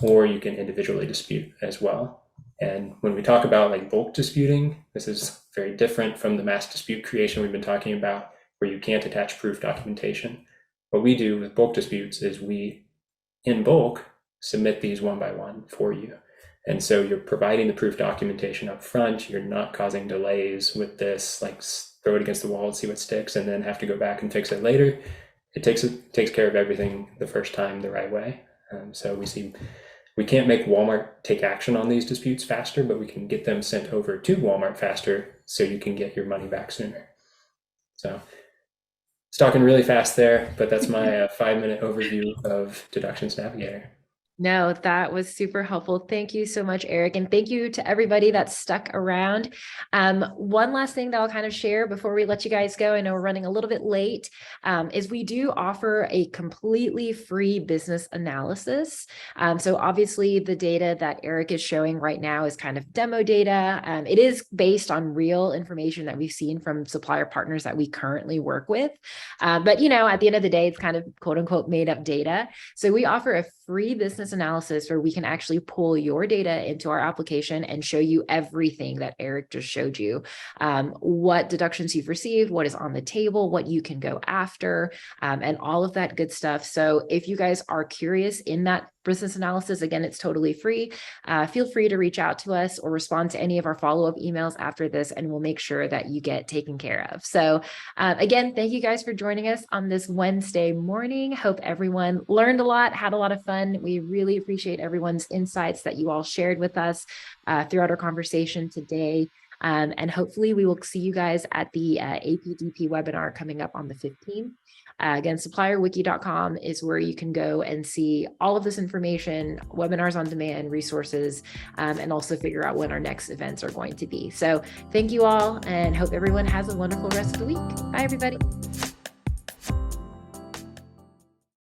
or you can individually dispute as well. And when we talk about like bulk disputing, this is very different from the mass dispute creation we've been talking about, where you can't attach proof documentation. What we do with bulk disputes is we, in bulk, submit these one by one for you. And so you're providing the proof documentation up front. You're not causing delays with this, like throw it against the wall and see what sticks, and then have to go back and fix it later. It takes care of everything the first time the right way. So we can't make Walmart take action on these disputes faster, but we can get them sent over to Walmart faster so you can get your money back sooner. So it's talking really fast there, but that's my 5-minute overview of Deductions Navigator. No, that was super helpful. Thank you so much, Eric. And thank you to everybody that stuck around. One last thing that I'll kind of share before we let you guys go, I know we're running a little bit late, is we do offer a completely free business analysis. So obviously the data that Eric is showing right now is kind of demo data. It is based on real information that we've seen from supplier partners that we currently work with. But at the end of the day, it's kind of quote unquote made up data. So we offer a free business analysis where we can actually pull your data into our application and show you everything that Eric just showed you. What deductions you've received, what is on the table, what you can go after, and all of that good stuff. So if you guys are curious in that business analysis, again, it's totally free. Feel free to reach out to us or respond to any of our follow-up emails after this, and we'll make sure that you get taken care of. So again, thank you guys for joining us on this Wednesday morning. Hope everyone learned a lot, had a lot of fun. We really appreciate everyone's insights that you all shared with us throughout our conversation today. And hopefully we will see you guys at the APDP webinar coming up on the 15th. Again, supplierwiki.com is where you can go and see all of this information, webinars on demand, resources, and also figure out when our next events are going to be. So thank you all, and hope everyone has a wonderful rest of the week. Bye, everybody.